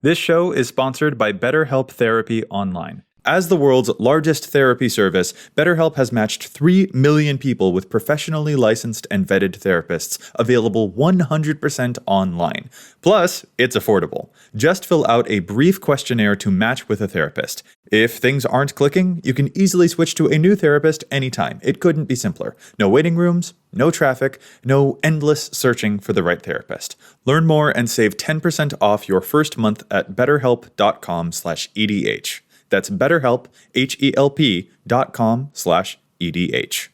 This show is sponsored by BetterHelp Therapy Online. As the world's largest therapy service, BetterHelp has matched 3 million people with professionally licensed and vetted therapists, available 100% online. Plus, it's affordable. Just fill out a brief questionnaire to match with a therapist. If things aren't clicking, you can easily switch to a new therapist anytime. It couldn't be simpler. No waiting rooms, no traffic, no endless searching for the right therapist. Learn more and save 10% off your first month at betterhelp.com/EDH. That's BetterHelp, HELP.com/EDH.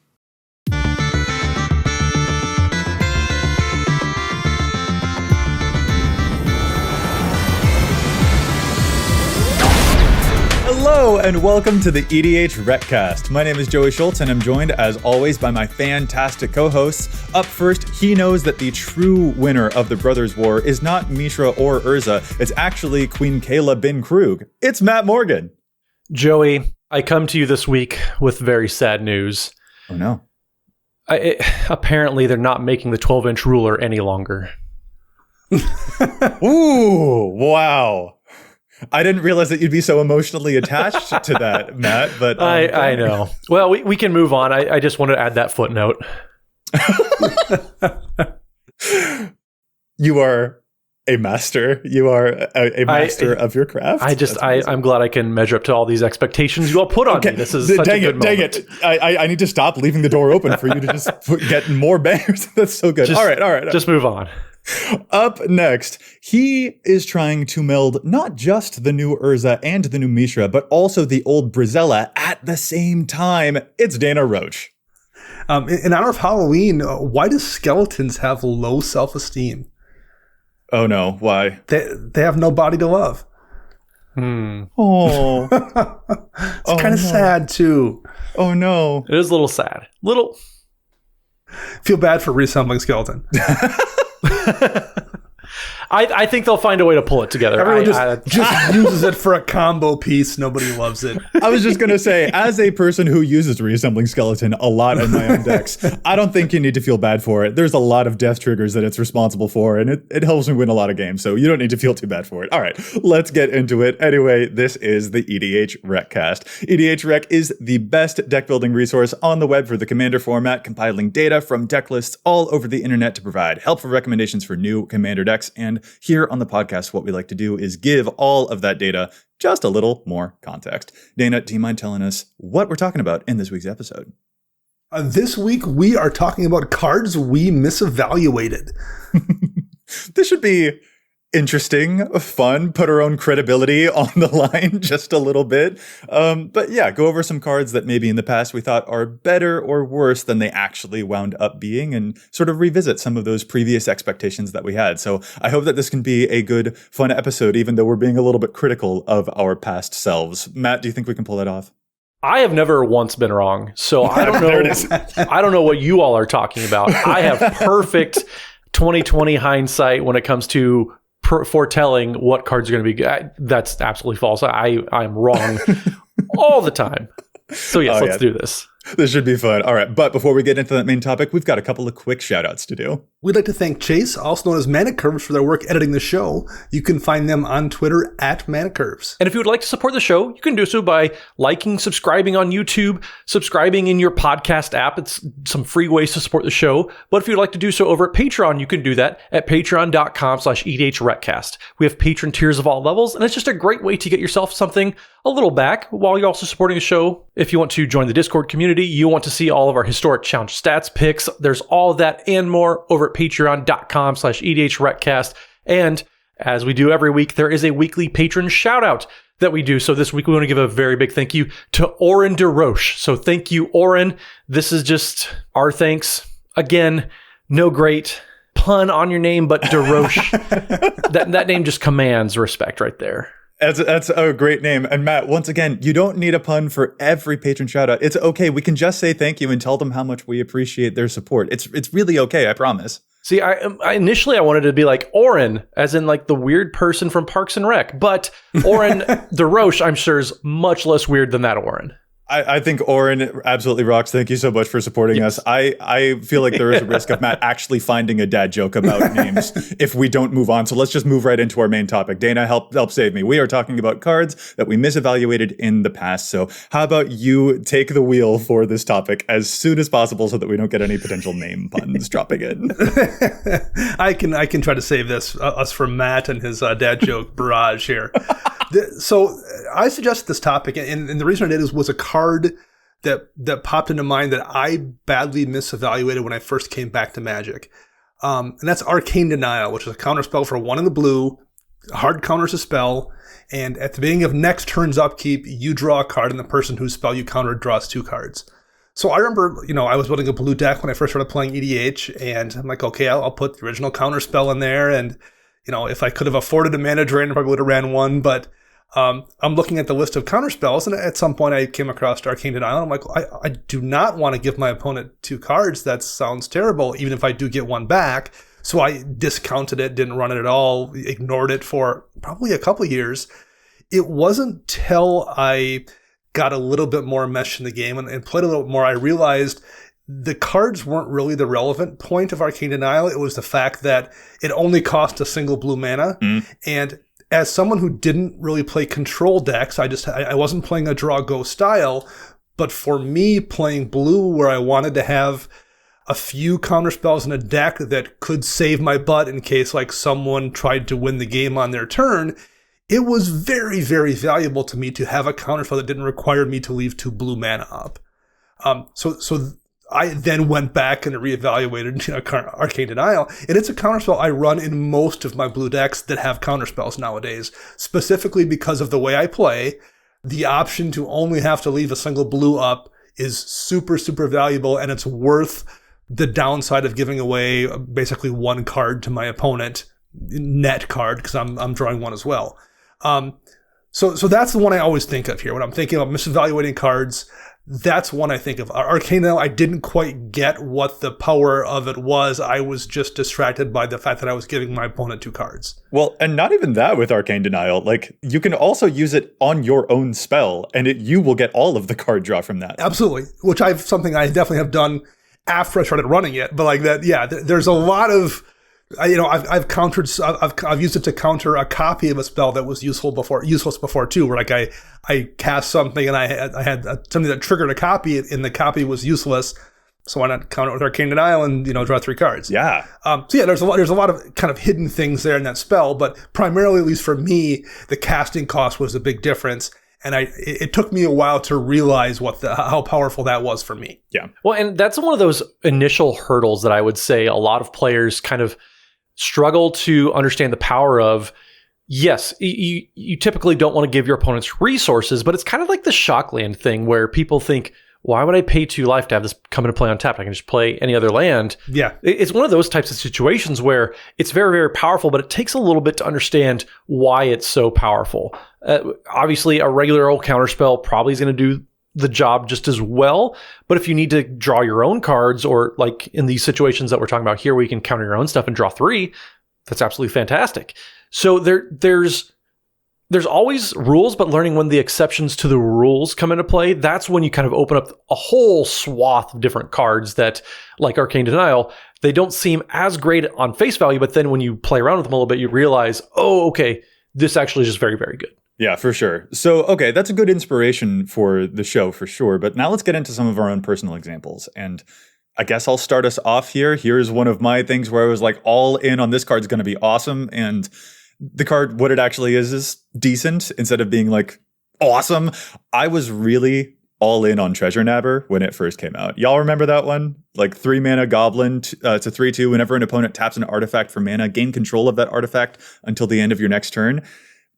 Hello and welcome to the EDH Recast. My name is Joey Schultz and I'm joined as always by my fantastic co-hosts. Up first, he knows that the true winner of the Brothers' War is not Mishra or Urza, it's actually Queen Kayla bin Krug. It's Matt Morgan. Joey, I come to you this week with very sad news. Oh no. Apparently they're not making the 12-inch ruler any longer. Ooh, wow. I didn't realize that you'd be so emotionally attached to that, Matt, but... I know. Well, we can move on. I just wanted to add that footnote. You are a master. You are a master of your craft. I'm glad I can measure up to all these expectations you all put on me. This is such a good moment. Dang it. I need to stop leaving the door open for you to just get more bangers. That's so good. All right. Just move on. Up next, he is trying to meld not just the new Urza and the new Mishra, but also the old Brizella at the same time. It's Dana Roach. In honor of Halloween, why do skeletons have low self-esteem? Oh no, why? They have no body to love. Oh. It's kind of sad too. Oh no. It is a little sad. Feel bad for reassembling skeleton. I think they'll find a way to pull it together. Everyone just uses it for a combo piece. Nobody loves it. I was just going to say, as a person who uses reassembling skeleton a lot in my own decks, I don't think you need to feel bad for it. There's a lot of death triggers that it's responsible for, and it helps me win a lot of games, so you don't need to feel too bad for it. All right, let's get into it. Anyway, this is the EDH Recast. EDH Rec is the best deck building resource on the web for the Commander format, compiling data from deck lists all over the internet to provide helpful recommendations for new Commander decks. And here on the podcast, what we like to do is give all of that data just a little more context. Dana, do you mind telling us what we're talking about in this week's episode? This week, we are talking about cards we misevaluated. This should be interesting, fun, put our own credibility on the line just a little bit. But yeah, go over some cards that maybe in the past we thought are better or worse than they actually wound up being and sort of revisit some of those previous expectations that we had. So I hope that this can be a good, fun episode, even though we're being a little bit critical of our past selves. Matt, do you think we can pull that off? I have never once been wrong, so I don't know. I don't know what you all are talking about. I have perfect 2020 hindsight when it comes to foretelling what cards are going to be good. That's absolutely false. I'm wrong all the time. So yes, let's do this. This should be fun. All right. But before we get into that main topic, we've got a couple of quick shout outs to do. We'd like to thank Chase, also known as Mana Curves, for their work editing the show. You can find them on Twitter at Mana Curves. And if you would like to support the show, you can do so by liking, subscribing on YouTube, subscribing in your podcast app. It's some free ways to support the show. But if you'd like to do so over at Patreon, you can do that at patreon.com/EDHRecast. We have patron tiers of all levels, and it's just a great way to get yourself something a little back while you're also supporting the show. If you want to join the Discord community, you want to see all of our historic challenge stats picks, there's all of that and more over at patreon.com/EDHRecast. And as we do every week, there is a weekly patron shout out that we do. So this week we want to give a very big thank you to Oren DeRoche. So thank you, Oren. This is just our thanks. Again, no great pun on your name, but DeRoche, that name just commands respect right there. That's a great name. And Matt, once again, you don't need a pun for every patron shout out. It's okay. We can just say thank you and tell them how much we appreciate their support. It's really okay. I promise. See, I initially I wanted to be like Oren, as in like the weird person from Parks and Rec, but Oren DeRoche, I'm sure, is much less weird than that Oren. I think Oren absolutely rocks. Thank you so much for supporting us. I feel like there is a risk of Matt actually finding a dad joke about names if we don't move on. So let's just move right into our main topic. Dana, help save me. We are talking about cards that we misevaluated in the past. So how about you take the wheel for this topic as soon as possible so that we don't get any potential name puns dropping in. I can try to save this us from Matt and his dad joke barrage here. So I suggested this topic, and the reason I did was a card that popped into mind that I badly misevaluated when I first came back to Magic. And that's Arcane Denial, which is a counter spell for 1 in the blue, hard counters a spell, and at the beginning of next turn's upkeep, you draw a card, and the person whose spell you counter draws 2 cards. So I remember, I was building a blue deck when I first started playing EDH, and I'm like, okay, I'll put the original counter spell in there, and if I could have afforded a mana drain, I probably would have ran 1, but I'm looking at the list of counter spells, and at some point I came across Arcane Denial. And I'm like, I do not want to give my opponent 2 cards. That sounds terrible, even if I do get 1 back. So I discounted it, didn't run it at all, ignored it for probably a couple of years. It wasn't till I got a little bit more mesh in the game and played a little bit more, I realized the cards weren't really the relevant point of Arcane Denial. It was the fact that it only cost a single blue mana. And as someone who didn't really play control decks, I wasn't playing a draw go style, but for me playing blue where I wanted to have a few counter spells in a deck that could save my butt in case like someone tried to win the game on their turn, it was very, very valuable to me to have a counter spell that didn't require me to leave 2 blue mana up. So I then went back and reevaluated Arcane Denial, and it's a counterspell I run in most of my blue decks that have counterspells nowadays, specifically because of the way I play. The option to only have to leave a single blue up is super, super valuable, and it's worth the downside of giving away basically 1 card to my opponent, net card, because I'm drawing 1 as well. So that's the one I always think of here when I'm thinking about misevaluating cards. That's one I think of. Arcane Denial, I didn't quite get what the power of it was. I was just distracted by the fact that I was giving my opponent 2 cards. Well, and not even that with Arcane Denial. Like, you can also use it on your own spell, and you will get all of the card draw from that. Absolutely, which something I definitely have done after I started running it. But like that, yeah, there's a lot of... I've used it to counter a copy of a spell that was useless before too, where like I cast something and I had something that triggered a copy and the copy was useless. So why not counter it with Arcane Denial and, draw 3 cards? Yeah. There's a lot of kind of hidden things there in that spell, but primarily, at least for me, the casting cost was a big difference. And it took me a while to realize how powerful that was for me. Yeah. Well, and that's one of those initial hurdles that I would say a lot of players kind of struggle to understand the power of. Yes, you typically don't want to give your opponents resources, but it's kind of like the Shockland thing where people think, why would I pay 2 life to have this come into play untapped? I can just play any other land. Yeah. It's one of those types of situations where it's very, very powerful, but it takes a little bit to understand why it's so powerful. Obviously, a regular old counterspell probably is going to do the job just as well. But if you need to draw your own cards, or like in these situations that we're talking about here, where you can counter your own stuff and draw 3, that's absolutely fantastic. So there's always rules, but learning when the exceptions to the rules come into play, that's when you kind of open up a whole swath of different cards that, like Arcane Denial, they don't seem as great on face value, but then when you play around with them a little bit, you realize, oh, okay, this actually is just very, very good. Yeah, for sure. So, okay, that's a good inspiration for the show, for sure. But now let's get into some of our own personal examples. And I guess I'll start us off here. Here's one of my things where I was like all in on this card's going to be awesome. And the card, what it actually is decent instead of being like awesome. I was really all in on Treasure Nabber when it first came out. Y'all remember that one? Like 3 mana goblin to 3/2. Whenever an opponent taps an artifact for mana, gain control of that artifact until the end of your next turn.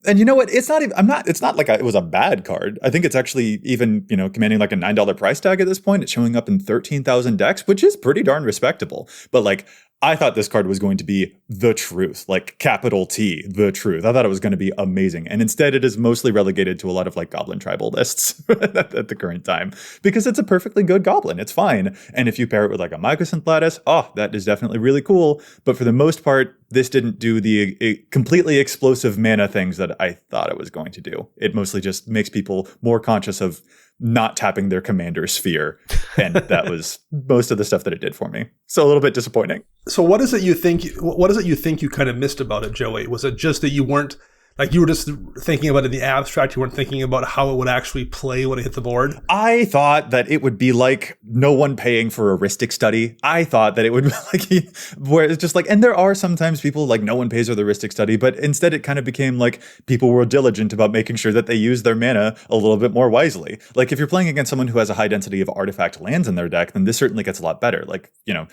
And you know what? It's not like it was a bad card. I think it's actually even, commanding like a $9 price tag at this point. It's showing up in 13,000 decks, which is pretty darn respectable. But like, I thought this card was going to be the truth, like capital T, the truth. I thought it was going to be amazing. And instead it is mostly relegated to a lot of like goblin tribal lists at the current time, because it's a perfectly good goblin. It's fine. And if you pair it with like a Mycosynth Lattice, that is definitely really cool. But for the most part, this didn't do the completely explosive mana things that I thought it was going to do. It mostly just makes people more conscious of not tapping their commander sphere. And that was most of the stuff that it did for me. So a little bit disappointing. So what is it you think you kind of missed about it, Joey? Was it just that you weren't, like, you were just thinking about it in the abstract, you weren't thinking about how it would actually play when it hit the board? I thought that it would be like no one paying for a Rhystic study. I thought that it would be like, where it's just like, and there are sometimes people like no one pays for the Rhystic study, but instead it kind of became like people were diligent about making sure that they use their mana a little bit more wisely. Like if you're playing against someone who has a high density of artifact lands in their deck, then this certainly gets a lot better. Like, you know,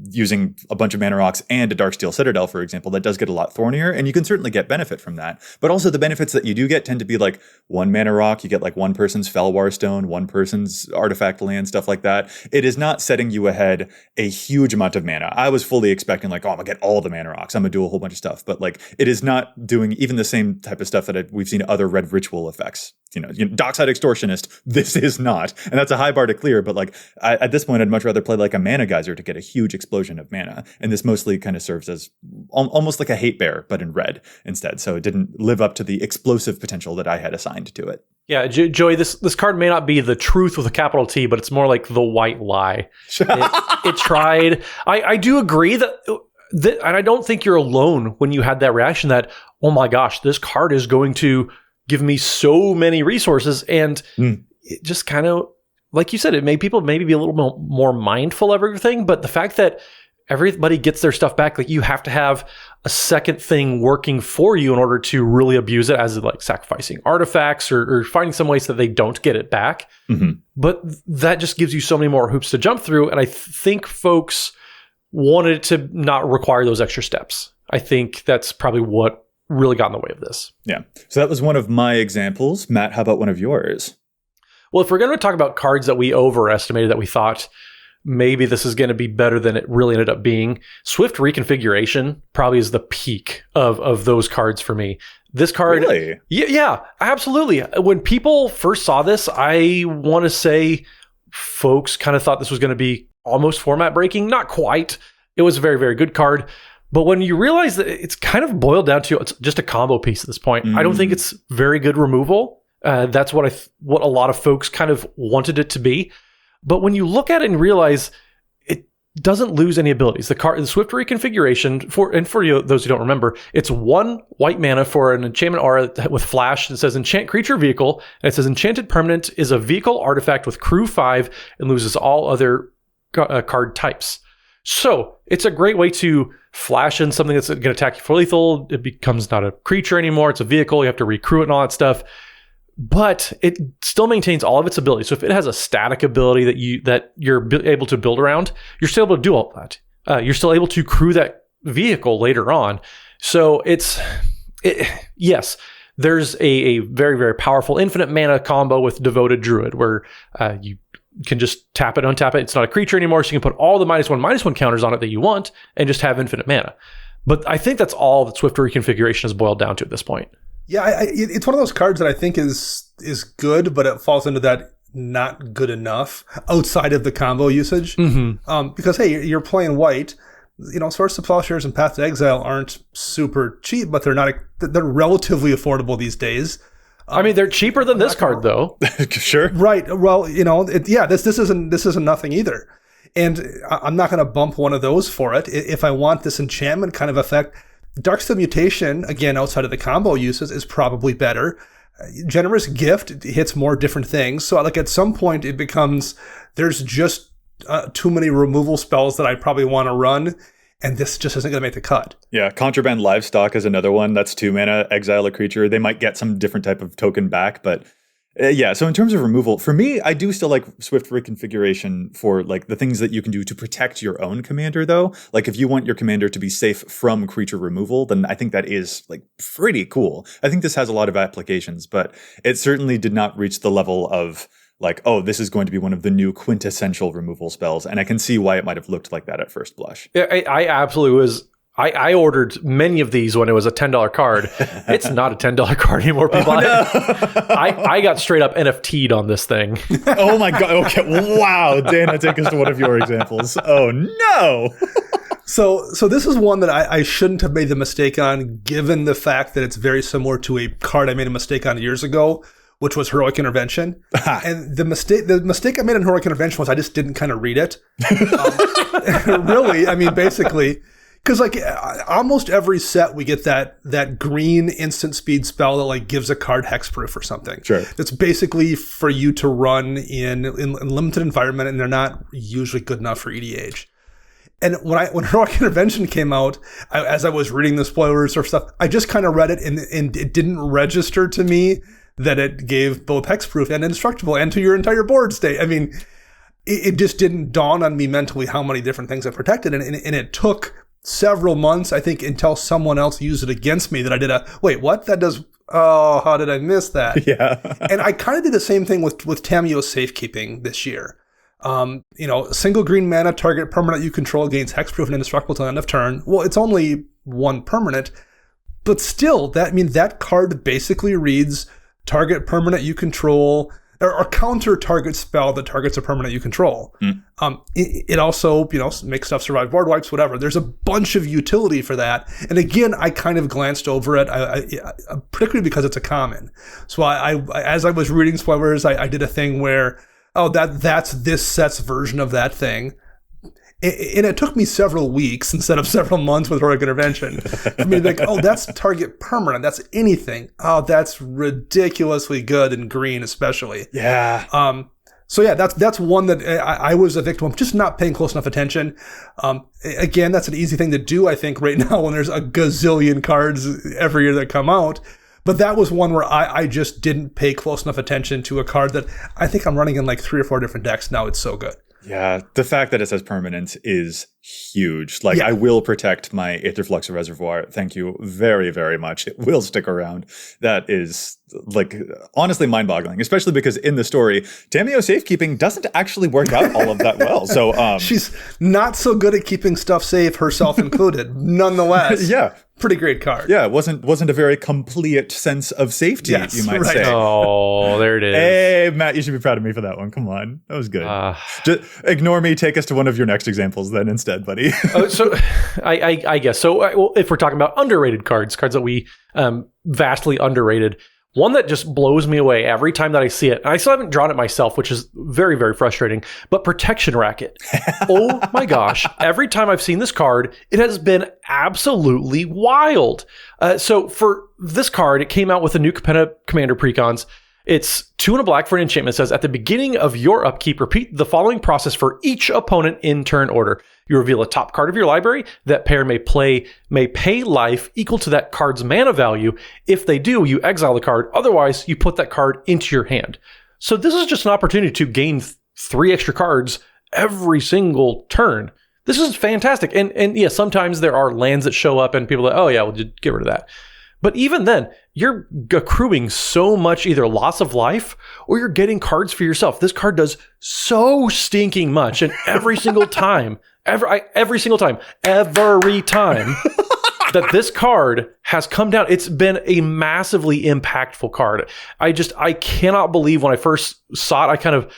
using a bunch of Mana Rocks and a Darksteel Citadel, for example, that does get a lot thornier, and you can certainly get benefit from that. But also the benefits that you do get tend to be like 1 Mana Rock, you get like one person's Felwar Stone, one person's artifact land, stuff like that. It is not setting you ahead a huge amount of mana. I was fully expecting like, oh, I'm gonna get all the Mana Rocks, I'm gonna do a whole bunch of stuff. But like, it is not doing even the same type of stuff that we've seen other red ritual effects. You know, Dockside Extortionist, this is not. And that's a high bar to clear, but like at this point, I'd much rather play like a Mana Geyser to get a huge explosion of mana. And this mostly kind of serves as almost like a hate bear, but in red instead. So it didn't live up to the explosive potential that I had assigned to it. Yeah, Joey, this card may not be the truth with a capital T, but it's more like the white lie. It tried. I do agree that, and I don't think you're alone when you had that reaction that, oh my gosh, this card is going to give me so many resources. And it just kind of, like you said, it made people maybe be a little more mindful of everything. But the fact that everybody gets their stuff back, like you have to have a second thing working for you in order to really abuse it, as like sacrificing artifacts or finding some ways that they don't get it back. Mm-hmm. But that just gives you so many more hoops to jump through. And I think folks wanted it to not require those extra steps. I think that's probably what really got in the way of this. Yeah. So that was one of my examples. Matt, how about one of yours? Well, if we're going to talk about cards that we overestimated, that we thought maybe this is going to be better than it really ended up being, Swift Reconfiguration probably is the peak of those cards for me. This card, really? Yeah, absolutely. When people first saw this, I want to say folks kind of thought this was going to be almost format breaking. Not quite. It was a very, very good card. But when you realize that it's kind of boiled down to it's just a combo piece at this point, I don't think it's very good removal. That's what what a lot of folks kind of wanted it to be. But when you look at it and realize it doesn't lose any abilities, the Swift Reconfiguration, for you, those who don't remember, it's 1 white mana for an enchantment aura with flash. It says enchant creature vehicle, and it says enchanted permanent is a vehicle artifact with crew 5 and loses all other card types. So it's a great way to flash in something that's going to attack you for lethal. It becomes not a creature anymore. It's a vehicle. You have to recrew it and all that stuff. But it still maintains all of its abilities. So if it has a static ability that you're able to build around, you're still able to do all that. You're still able to crew that vehicle later on. So yes, there's a very, very powerful infinite mana combo with Devoted Druid where you can just tap it, untap it. It's not a creature anymore, so you can put all the -1/-1 counters on it that you want and just have infinite mana. But I think that's all that Swift Reconfiguration is boiled down to at this point. Yeah, it's one of those cards that I think is good, but it falls into that not good enough outside of the combo usage. Mm-hmm. Because, hey, you're playing white. You know, Swords to Plowshares and Path to Exile aren't super cheap, but they're relatively affordable these days. I mean, they're cheaper than this card, though. Sure. Right. Well, you know, this isn't nothing either. And I'm not going to bump one of those for it. If I want this enchantment kind of effect, Darksteel Mutation, again, outside of the combo uses, is probably better. Generous Gift hits more different things. So like at some point it becomes, there's just too many removal spells that I probably want to run. And this just isn't going to make the cut. Yeah, Contraband Livestock is another one. That's 2 mana, exile a creature. They might get some different type of token back, but yeah. So in terms of removal, for me, I do still like Swift Reconfiguration for like the things that you can do to protect your own commander, though. Like if you want your commander to be safe from creature removal, then I think that is like pretty cool. I think this has a lot of applications, but it certainly did not reach the level of like, oh, this is going to be one of the new quintessential removal spells. And I can see why it might have looked like that at first blush. Yeah, I absolutely was. I ordered many of these when it was a $10 card. It's not a $10 card anymore, people. Oh, no. I got straight up NFT'd on this thing. Oh my God. Okay. Wow. Dana, take us to one of your examples. Oh no. So this is one that I shouldn't have made the mistake on, given the fact that it's very similar to a card I made a mistake on years ago, which was Heroic Intervention. And the mistake I made in Heroic Intervention was I just didn't kind of read it. Really, I mean, basically, because like almost every set we get that green instant speed spell that like gives a card hexproof or something. Sure. That's basically for you to run in limited environment, and they're not usually good enough for EDH. And when Heroic Intervention came out, as I was reading the spoilers or stuff, I just kind of read it and it didn't register to me that it gave both hexproof and indestructible and to your entire board state. I mean, it just didn't dawn on me mentally how many different things it protected. And it took several months, I think, until someone else used it against me that I did wait, what? That does, oh, how did I miss that? Yeah. And I kind of did the same thing with Tamiyo's Safekeeping this year. Single green mana, target permanent you control gains hexproof and indestructible till end of turn. Well, it's only one permanent, but still, that card basically reads target permanent you control or counter target spell that targets a permanent you control. It also, makes stuff survive board wipes, whatever. There's a bunch of utility for that. And again, I kind of glanced over it, particularly because it's a common. So I as I was reading spoilers, I did a thing where, that's this set's version of that thing. And it took me several weeks instead of several months with Heroic Intervention for me to think, that's target permanent. That's anything. Oh, that's ridiculously good in green, especially. Yeah. So yeah, that's one that I was a victim of just not paying close enough attention. Again, that's an easy thing to do, I think, right now when there's a gazillion cards every year that come out. But that was one where I just didn't pay close enough attention to a card that I think I'm running in like 3 or 4 different decks now. It's so good. Yeah, the fact that it says permanent is huge. Like, I will protect my Aetherflux Reservoir. Thank you very, very much. It will stick around. That is, like, honestly mind-boggling, especially because in the story, Tamiyo Safekeeping doesn't actually work out all of that well. So she's not so good at keeping stuff safe, herself included. Nonetheless, yeah, pretty great card. Yeah, it wasn't a very complete sense of safety, you might say. Oh, there it is. Hey, Matt, you should be proud of me for that one. Come on, that was good. Just ignore me. Take us to one of your next examples then instead, buddy. So I guess. So well, if we're talking about underrated cards that we vastly underrated, one that just blows me away every time that I see it, and I still haven't drawn it myself, which is very, very frustrating, but Protection Racket. Oh my gosh. Every time I've seen this card, it has been absolutely wild. So for this card, it came out with the new Capenna Commander Precons. It's 2 and a black for an enchantment. It says, at the beginning of your upkeep, repeat the following process for each opponent in turn order. You reveal a top card of your library. That pair may pay life equal to that card's mana value. If they do, you exile the card. Otherwise, you put that card into your hand. So this is just an opportunity to gain 3 extra cards every single turn. This is fantastic. And yeah, sometimes there are lands that show up and people are like, we'll just get rid of that. But even then, you're accruing so much either loss of life or you're getting cards for yourself. This card does so stinking much. And every single time, every time that this card has come down, it's been a massively impactful card. I cannot believe when I first saw it,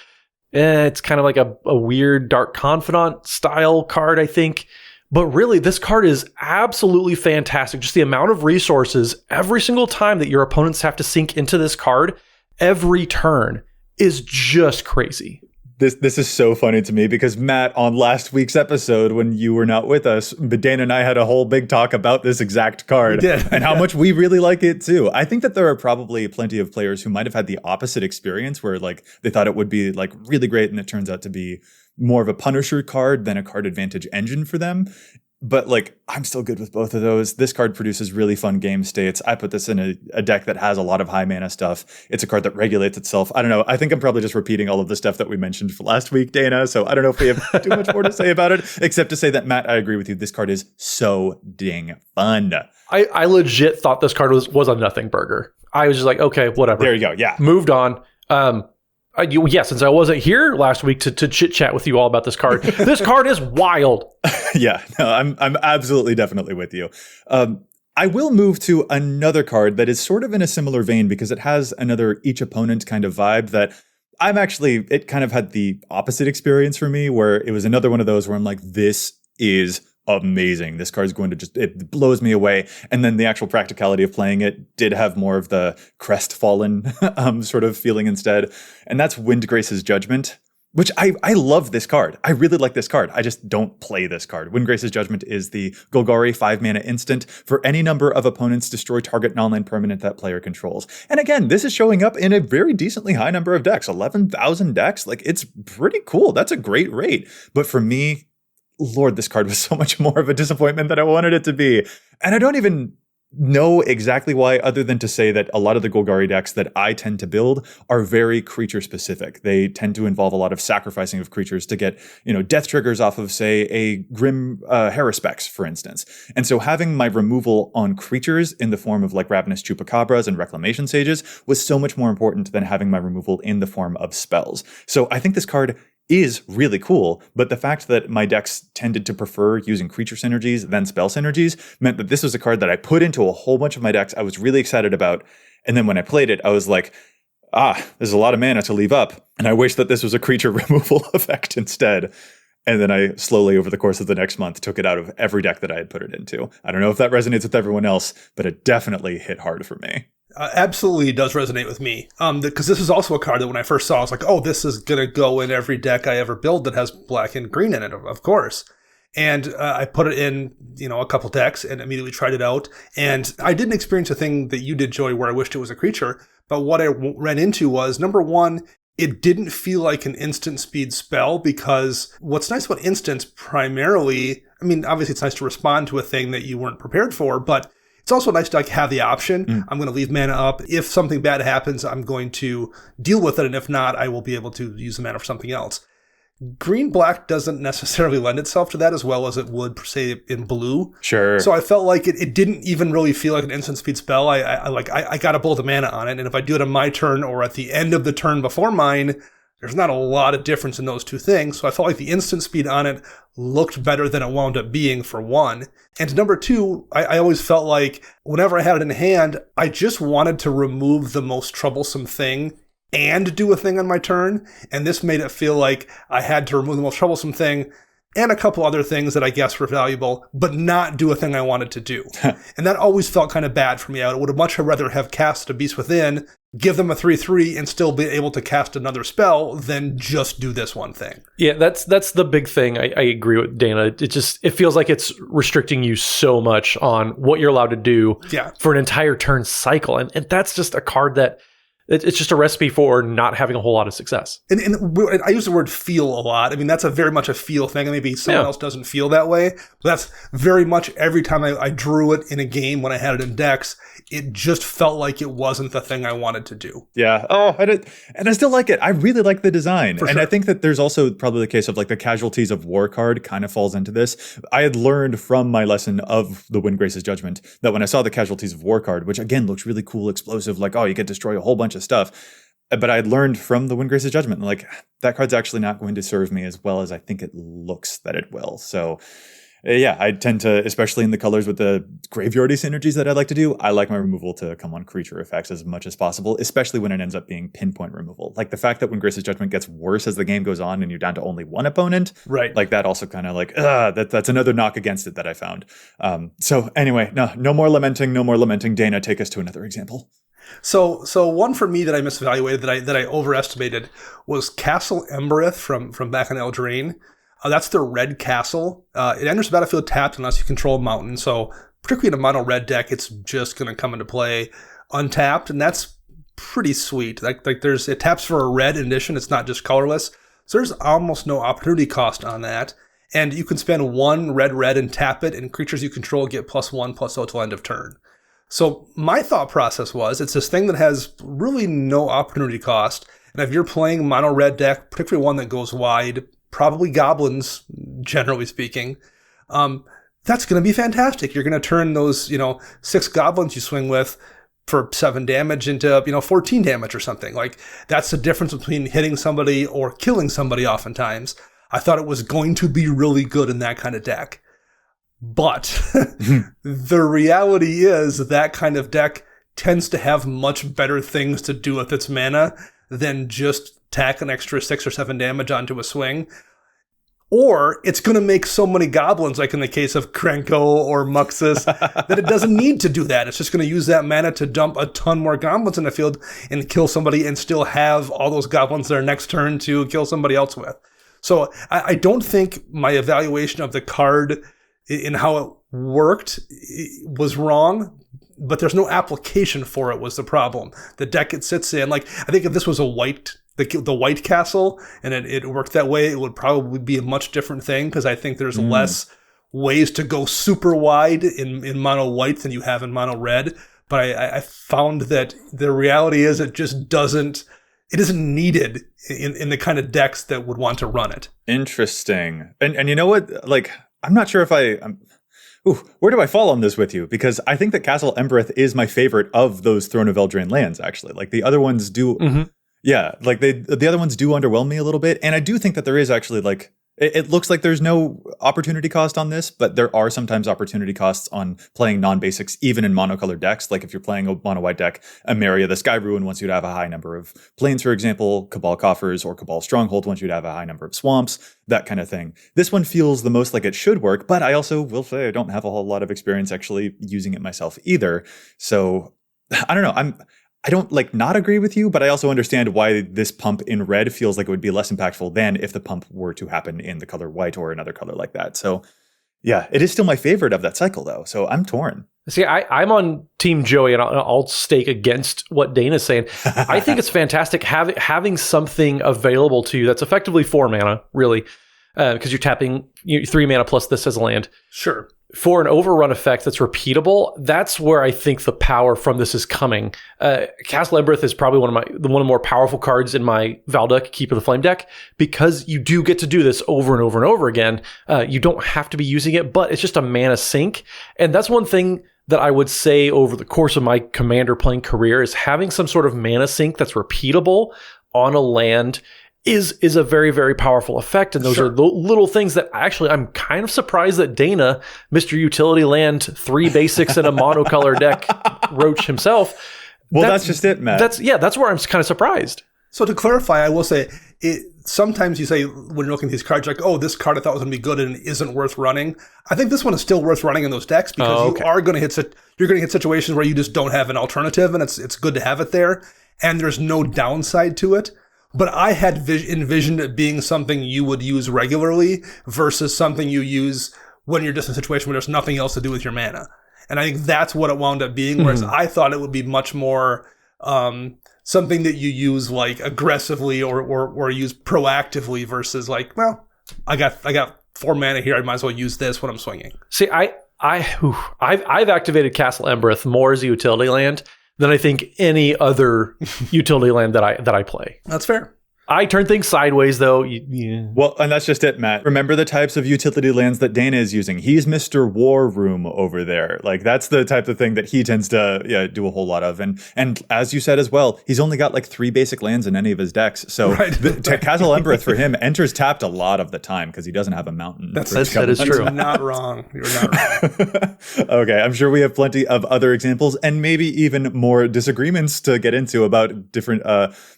it's kind of like a weird Dark Confidant style card, I think. But really, this card is absolutely fantastic. Just the amount of resources every single time that your opponents have to sink into this card every turn is just crazy. This is so funny to me because Matt, on last week's episode when you were not with us, Dana and I had a whole big talk about this exact card and how much we really like it too. I think that there are probably plenty of players who might have had the opposite experience where like they thought it would be like really great and it turns out to be more of a Punisher card than a card advantage engine for them. But like, I'm still good with both of those. This card produces really fun game states. I put this in a deck that has a lot of high mana stuff. It's a card that regulates itself. I don't know. I think I'm probably just repeating all of the stuff that we mentioned last week, Dana. So I don't know if we have too much more to say about it, except to say that, Matt, I agree with you. This card is so dang fun. I legit thought this card was a nothing burger. I was just like, okay, whatever. There you go. Yeah. Moved on. Since I wasn't here last week to chit chat with you all about this card, this card is wild. Yeah, no, I'm absolutely definitely with you. I will move to another card that is sort of in a similar vein because it has another each opponent kind of vibe that it kind of had the opposite experience for me where it was another one of those where I'm like, this is amazing. This card's going to just, it blows me away. And then the actual practicality of playing it did have more of the crestfallen sort of feeling instead. And that's Windgrace's Judgment, which I love this card. I really like this card. I just don't play this card. Windgrace's Judgment is the Golgari 5-mana instant. For any number of opponents, destroy target non-land permanent that player controls. And again, this is showing up in a very decently high number of decks. 11,000 decks. Like, it's pretty cool. That's a great rate. But for me, Lord, this card was so much more of a disappointment than I wanted it to be. And I don't even know exactly why, other than to say that a lot of the Golgari decks that I tend to build are very creature specific. They tend to involve a lot of sacrificing of creatures to get, death triggers off of, say, a Grim Haruspex, for instance. And so having my removal on creatures in the form of like Ravenous Chupacabras and Reclamation Sages was so much more important than having my removal in the form of spells. So I think this card is really cool, but the fact that my decks tended to prefer using creature synergies than spell synergies meant that this was a card that I put into a whole bunch of my decks I was really excited about, and then when I played it, I was like, there's a lot of mana to leave up, and I wish that this was a creature removal effect instead. And then I slowly, over the course of the next month, took it out of every deck that I had put it into. I don't know if that resonates with everyone else, but it definitely hit hard for me. Absolutely does resonate with me. Because this is also a card that when I first saw, I was like, oh, this is going to go in every deck I ever build that has black and green in it, of course. And I put it in, a couple decks and immediately tried it out. And I didn't experience a thing that you did, Joey, where I wished it was a creature. But what I ran into was, number one, it didn't feel like an instant speed spell, because what's nice about instants primarily, I mean, obviously it's nice to respond to a thing that you weren't prepared for, but it's also nice to have the option. I'm going to leave mana up. If something bad happens, I'm going to deal with it. And if not, I will be able to use the mana for something else. Green-black doesn't necessarily lend itself to that as well as it would, per se, in blue. Sure. So I felt like it didn't even really feel like an instant speed spell. I got to blow the mana on it. And if I do it on my turn or at the end of the turn before mine, there's not a lot of difference in those two things. So I felt like the instant speed on it looked better than it wound up being, for one. And number two, I always felt like whenever I had it in hand, I just wanted to remove the most troublesome thing and do a thing on my turn. And this made it feel like I had to remove the most troublesome thing and a couple other things that I guess were valuable, but not do a thing I wanted to do. And that always felt kind of bad for me. I would have much rather have cast a Beast Within, give them a 3/3, and still be able to cast another spell than just do this one thing. Yeah, that's the big thing. I agree with Dana. It feels like it's restricting you so much on what you're allowed to do for an entire turn cycle. And that's just a card that it's just a recipe for not having a whole lot of success. And I use the word feel a lot. I mean, that's a very much a feel thing. And maybe someone else doesn't feel that way. But that's very much every time I drew it in a game when I had it in decks, it just felt like it wasn't the thing I wanted to do. Yeah. Oh, and I still like it. I really like the design. For and sure. I think that there's also probably the case of like the Casualties of War card kind of falls into this. I had learned from my lesson of the Windgrace's Judgment that when I saw the Casualties of War card, which again looks really cool, explosive, like, oh, you can destroy a whole bunch of stuff. But I had learned from the Windgrace's Judgment, like, that card's actually not going to serve me as well as I think it looks that it will. So yeah, I tend to, especially in the colors with the graveyardy synergies that I like to do, I like my removal to come on creature effects as much as possible, especially when it ends up being pinpoint removal. Like the fact that Windgrace's Judgment gets worse as the game goes on and you're down to only one opponent, right? Like that also kind of like, that's another knock against it that I found. So anyway, no more lamenting. Dana, take us to another example. So one for me that I misevaluated, that I overestimated, was Castle Embereth from back on Eldraine. That's their red castle. It enters the battlefield tapped unless you control a mountain. So particularly in a mono red deck, it's just going to come into play untapped, and that's pretty sweet. Like it taps for a red in addition. It's not just colorless. So there's almost no opportunity cost on that. And you can spend one red and tap it, and creatures you control get +1/+0 till end of turn. So my thought process was, it's this thing that has really no opportunity cost. And if you're playing mono red deck, particularly one that goes wide, probably goblins, generally speaking, that's going to be fantastic. You're going to turn those, 6 goblins you swing with for 7 damage into, 14 damage or something. Like, that's the difference between hitting somebody or killing somebody oftentimes. I thought it was going to be really good in that kind of deck. But the reality is that kind of deck tends to have much better things to do with its mana than just tack an extra 6 or 7 damage onto a swing. Or it's going to make so many goblins, like in the case of Krenko or Muxus, that it doesn't need to do that. It's just going to use that mana to dump a ton more goblins in the field and kill somebody and still have all those goblins their next turn to kill somebody else with. So I don't think my evaluation of the card in how it worked was wrong, but there's no application for it was the problem. The deck it sits in, like, I think if this was a white, the white castle, and it worked that way, it would probably be a much different thing, because I think there's less ways to go super wide in mono white than you have in mono red. But I found that the reality is it isn't needed in the kind of decks that would want to run it. Interesting. And you know what? Like, I'm not sure if where do I fall on this with you? Because I think that Castle Embereth is my favorite of those Throne of Eldraine lands, actually. Like, the other ones do... Yeah, like the other ones do underwhelm me a little bit. And I do think that there is actually, like, it looks like there's no opportunity cost on this, but there are sometimes opportunity costs on playing non-basics, even in monocolored decks. Like if you're playing a mono-white deck, Emeria the Sky Ruin wants you to have a high number of plains, for example, Cabal Coffers or Cabal Stronghold wants you to have a high number of swamps, that kind of thing. This one feels the most like it should work, but I also will say I don't have a whole lot of experience actually using it myself either. So I don't know. I don't like not agree with you, but I also understand why this pump in red feels like it would be less impactful than if the pump were to happen in the color white or another color like that. So yeah, it is still my favorite of that cycle though. So I'm torn. See, I'm on Team Joey, and I'll stake against what Dana's saying. I think it's fantastic having something available to you that's effectively 4 mana, really, because you're tapping 3 mana plus this as a land. Sure. For an overrun effect that's repeatable, that's where I think the power from this is coming. Castle Embereth is probably one of the more powerful cards in my Valduk Keeper of the Flame deck, because you do get to do this over and over and over again. You don't have to be using it, but it's just a mana sink. And that's one thing that I would say over the course of my Commander playing career is having some sort of mana sink that's repeatable on a land is a very, very powerful effect. And those are the little things that actually I'm kind of surprised that Dana, Mr. Utility Land, 3 basics in a monocolor deck, Roach himself. Well, that's just it, Matt. That's where I'm kind of surprised. So to clarify, I will say, sometimes you say when you're looking at these cards, like, oh, this card I thought was going to be good and isn't worth running. I think this one is still worth running in those decks, because you are going to hit situations where you just don't have an alternative, and it's good to have it there, and there's no downside to it. But I had envisioned it being something you would use regularly versus something you use when you're just in a situation where there's nothing else to do with your mana. And I think that's what it wound up being, whereas I thought it would be much more something that you use like aggressively or use proactively versus like, well, I got 4 mana here, I might as well use this when I'm swinging. See, I've activated Castle Embereth more as a utility land than I think any other utility land that I play. That's fair. I turn things sideways, though. Well, and that's just it, Matt. Remember the types of utility lands that Dana is using. He's Mr. War Room over there. Like, that's the type of thing that he tends to do a whole lot of. And as you said as well, he's only got like 3 basic lands in any of his decks. So Castle Embereth for him enters tapped a lot of the time because he doesn't have a mountain. That is true. You're not wrong. You're not wrong. Okay, I'm sure we have plenty of other examples and maybe even more disagreements to get into about different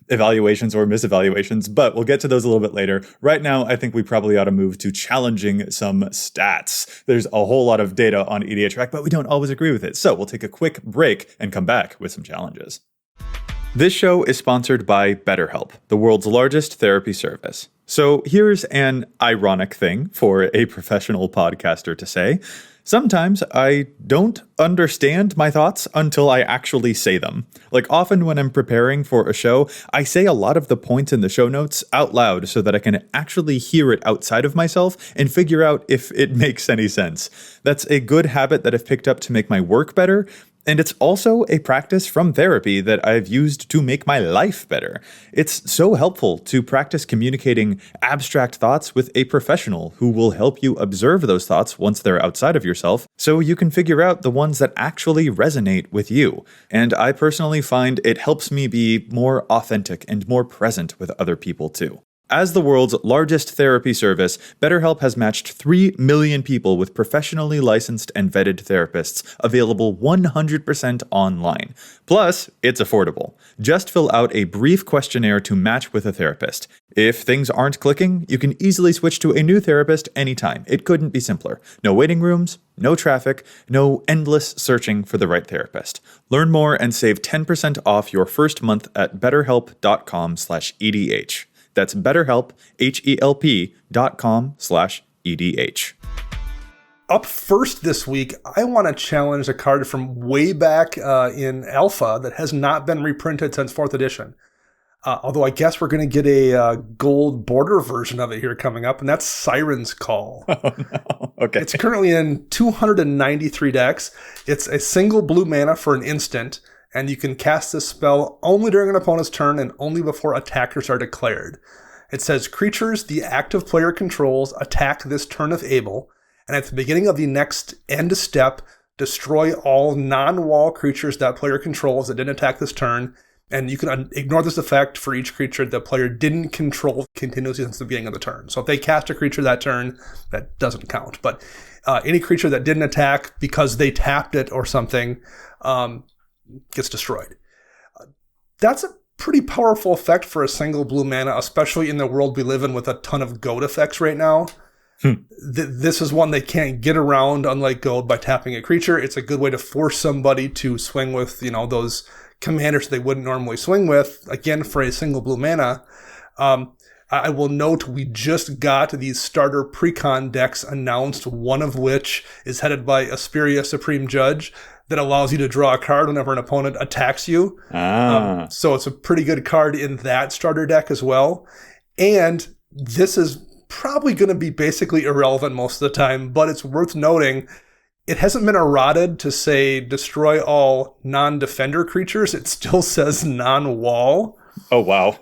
evaluations or misevaluations. But we'll get to those a little bit later. Right now, I think we probably ought to move to challenging some stats. There's a whole lot of data on EDHREC, but we don't always agree with it. So we'll take a quick break and come back with some challenges. This show is sponsored by BetterHelp, the world's largest therapy service. So here's an ironic thing for a professional podcaster to say. Sometimes I don't understand my thoughts until I actually say them. Like often when I'm preparing for a show, I say a lot of the points in the show notes out loud so that I can actually hear it outside of myself and figure out if it makes any sense. That's a good habit that I've picked up to make my work better. And it's also a practice from therapy that I've used to make my life better. It's so helpful to practice communicating abstract thoughts with a professional who will help you observe those thoughts once they're outside of yourself, so you can figure out the ones that actually resonate with you. And I personally find it helps me be more authentic and more present with other people too. As the world's largest therapy service, BetterHelp has matched 3 million people with professionally licensed and vetted therapists, available 100% online. Plus, it's affordable. Just fill out a brief questionnaire to match with a therapist. If things aren't clicking, you can easily switch to a new therapist anytime. It couldn't be simpler. No waiting rooms, no traffic, no endless searching for the right therapist. Learn more and save 10% off your first month at betterhelp.com/EDH. That's BetterHelp, HELP.com/EDH. Up first this week, I want to challenge a card from way back in Alpha that has not been reprinted since 4th edition. Although I guess we're going to get a gold border version of it here coming up, and that's Siren's Call. Oh, no. Okay. It's currently in 293 decks. It's a single blue mana for an instant, and you can cast this spell only during an opponent's turn and only before attackers are declared. It says, creatures the active player controls attack this turn if able, and at the beginning of the next end step, destroy all non-wall creatures that player controls that didn't attack this turn, and you can ignore this effect for each creature the player didn't control continuously since the beginning of the turn. So if they cast a creature that turn, that doesn't count. But any creature that didn't attack because they tapped it or something gets destroyed. That's a pretty powerful effect for a single blue mana, especially in the world we live in with a ton of goat effects right now. This is one they can't get around, unlike gold, by tapping a creature. It's a good way to force somebody to swing with, those commanders they wouldn't normally swing with, again, for a single blue mana. I will note we just got these starter precon decks announced, one of which is headed by Asperia Supreme Judge, that allows you to draw a card whenever an opponent attacks you. So it's a pretty good card in that starter deck as well. And this is probably going to be basically irrelevant most of the time, but it's worth noting it hasn't been errated to say destroy all non-defender creatures. It still says non-wall. Oh, wow.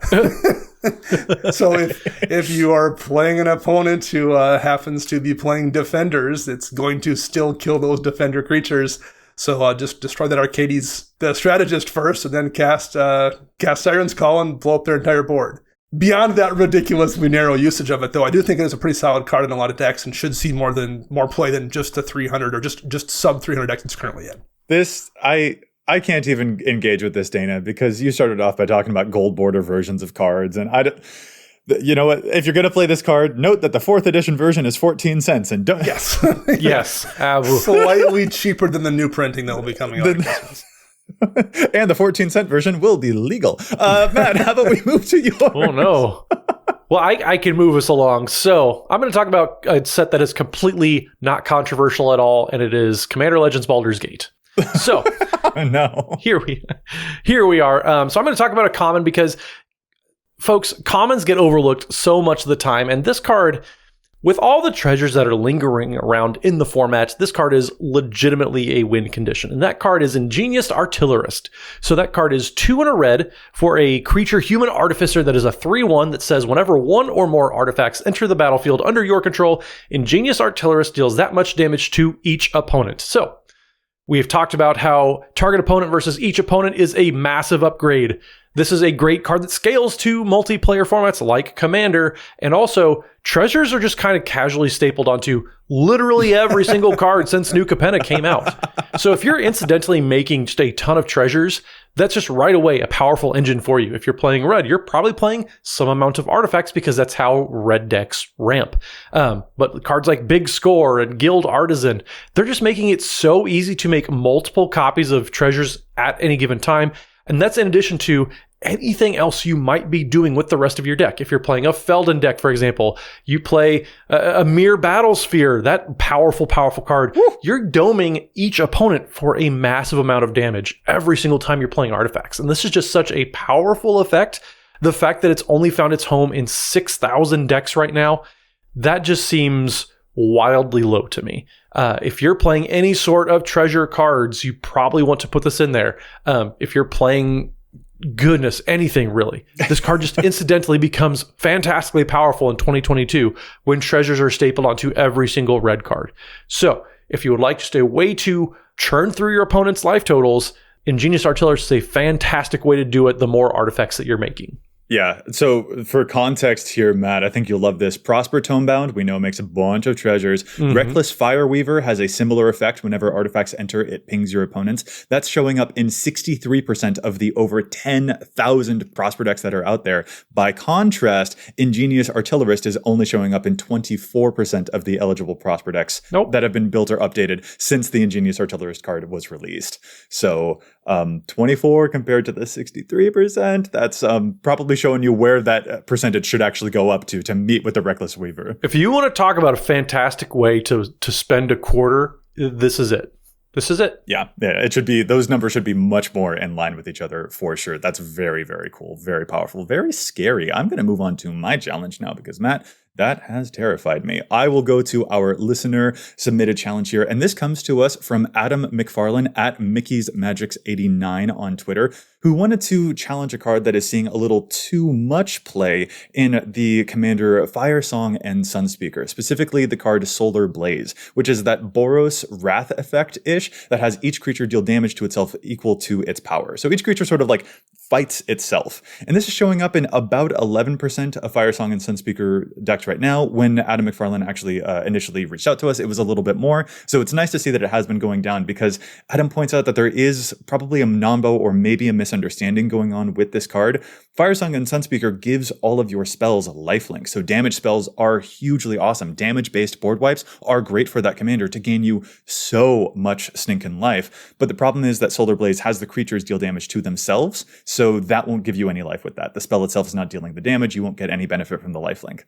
So if you are playing an opponent who happens to be playing defenders, it's going to still kill those defender creatures. So just destroy that Arcades, the strategist first, and then cast Siren's Call and blow up their entire board. Beyond that ridiculously narrow usage of it, though, I do think it is a pretty solid card in a lot of decks and should see more play than just the 300 or just sub 300 decks it's currently in. This, I can't even engage with this, Dana, because you started off by talking about gold border versions of cards, and you know what? If you're going to play this card, note that the 4th edition version is 14 cents, and don't. Yes, Yes, slightly cheaper than the new printing that will be coming out. And the 14-cent version will be legal. Matt, how about we move to yours? Oh, no. Well, I can move us along. So I'm going to talk about a set that is completely not controversial at all, and it is Commander Legends Baldur's Gate. So no, here we are. So I'm going to talk about a common because, folks, commons get overlooked so much of the time, and this card, with all the treasures that are lingering around in the format, this card is legitimately a win condition. And that card is Ingenious Artillerist. So that card is 2 and a red for a creature human artificer that is a 3/1 that says whenever one or more artifacts enter the battlefield under your control, Ingenious Artillerist deals that much damage to each opponent. So we've talked about how target opponent versus each opponent is a massive upgrade. This is a great card that scales to multiplayer formats like Commander, and also treasures are just kind of casually stapled onto literally every single card since New Capenna came out. So if you're incidentally making just a ton of treasures, that's just right away a powerful engine for you. If you're playing red, you're probably playing some amount of artifacts because that's how red decks ramp. But cards like Big Score and Guild Artisan, they're just making it so easy to make multiple copies of treasures at any given time. And that's in addition to anything else you might be doing with the rest of your deck. If you're playing a Felden deck, for example, you play a Mere Battlesphere, that powerful card. Woo! You're doming each opponent for a massive amount of damage every single time you're playing artifacts. And this is just such a powerful effect. The fact that it's only found its home in 6,000 decks right now, that just seems wildly low to me. If you're playing any sort of treasure cards, you probably want to put this in there. If you're playing anything really, this card just incidentally becomes fantastically powerful in 2022 when treasures are stapled onto every single red card. So if you would like just a way to churn through your opponent's life totals, Ingenious Artillerist is a fantastic way to do it the more artifacts that you're making. Yeah. So for context here, Matt, I think you'll love this. Prosper Tomebound, we know, makes a bunch of treasures. Reckless Fireweaver has a similar effect. Whenever artifacts enter, it pings your opponents. That's showing up in 63% of the over 10,000 Prosper decks that are out there. By contrast, Ingenious Artillerist is only showing up in 24% of the eligible Prosper decks that have been built or updated since the Ingenious Artillerist card was released. So 24 compared to the 63%, that's probably showing you where that percentage should actually go up to meet with the Reckless Weaver. If you want to talk about a fantastic way to spend a quarter, this is it. This is it. Yeah, it should be, those numbers should be much more in line with each other for sure. That's very, very cool, very powerful, very scary. I'm going to move on to my challenge now because, Matt, that has terrified me. I will go to our listener submitted challenge here, and this comes to us from Adam McFarlane at Mickey's Magics 89 on Twitter, who wanted to challenge a card that is seeing a little too much play in the Commander Fire Song and Sunspeaker, specifically the card Solar Blaze, which is that Boros Wrath effect-ish that has each creature deal damage to itself equal to its power. So each creature sort of like fights itself. And this is showing up in about 11% of Fire Song and Sunspeaker decks right now. When Adam McFarlane actually initially reached out to us, it was a little bit more. So it's nice to see that it has been going down because Adam points out that there is probably a nombo or maybe a misunderstanding going on with this card. Fire Song and Sunspeaker gives all of your spells lifelink. So damage spells are hugely awesome. Damage-based board wipes are great for that commander to gain you so much stinking life. But the problem is that Solar Blaze has the creatures deal damage to themselves, so that won't give you any life with that. The spell itself is not dealing the damage. You won't get any benefit from the lifelink.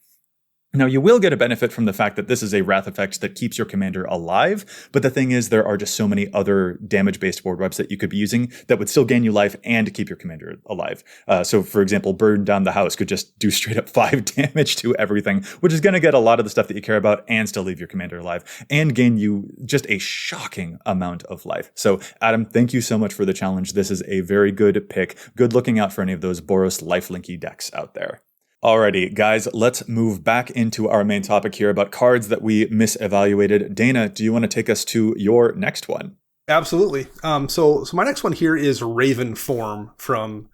Now, you will get a benefit from the fact that this is a Wrath effect that keeps your commander alive, but the thing is there are just so many other damage-based board wipes that you could be using that would still gain you life and keep your commander alive. So, for example, Burn Down the House could just do straight up 5 damage to everything, which is going to get a lot of the stuff that you care about and still leave your commander alive and gain you just a shocking amount of life. So, Adam, thank you so much for the challenge. This is a very good pick. Good looking out for any of those Boros lifelinky decks out there. Alrighty, guys, let's move back into our main topic here about cards that we misevaluated. Dana, do you want to take us to your next one? Absolutely. So my next one here is Raven Form from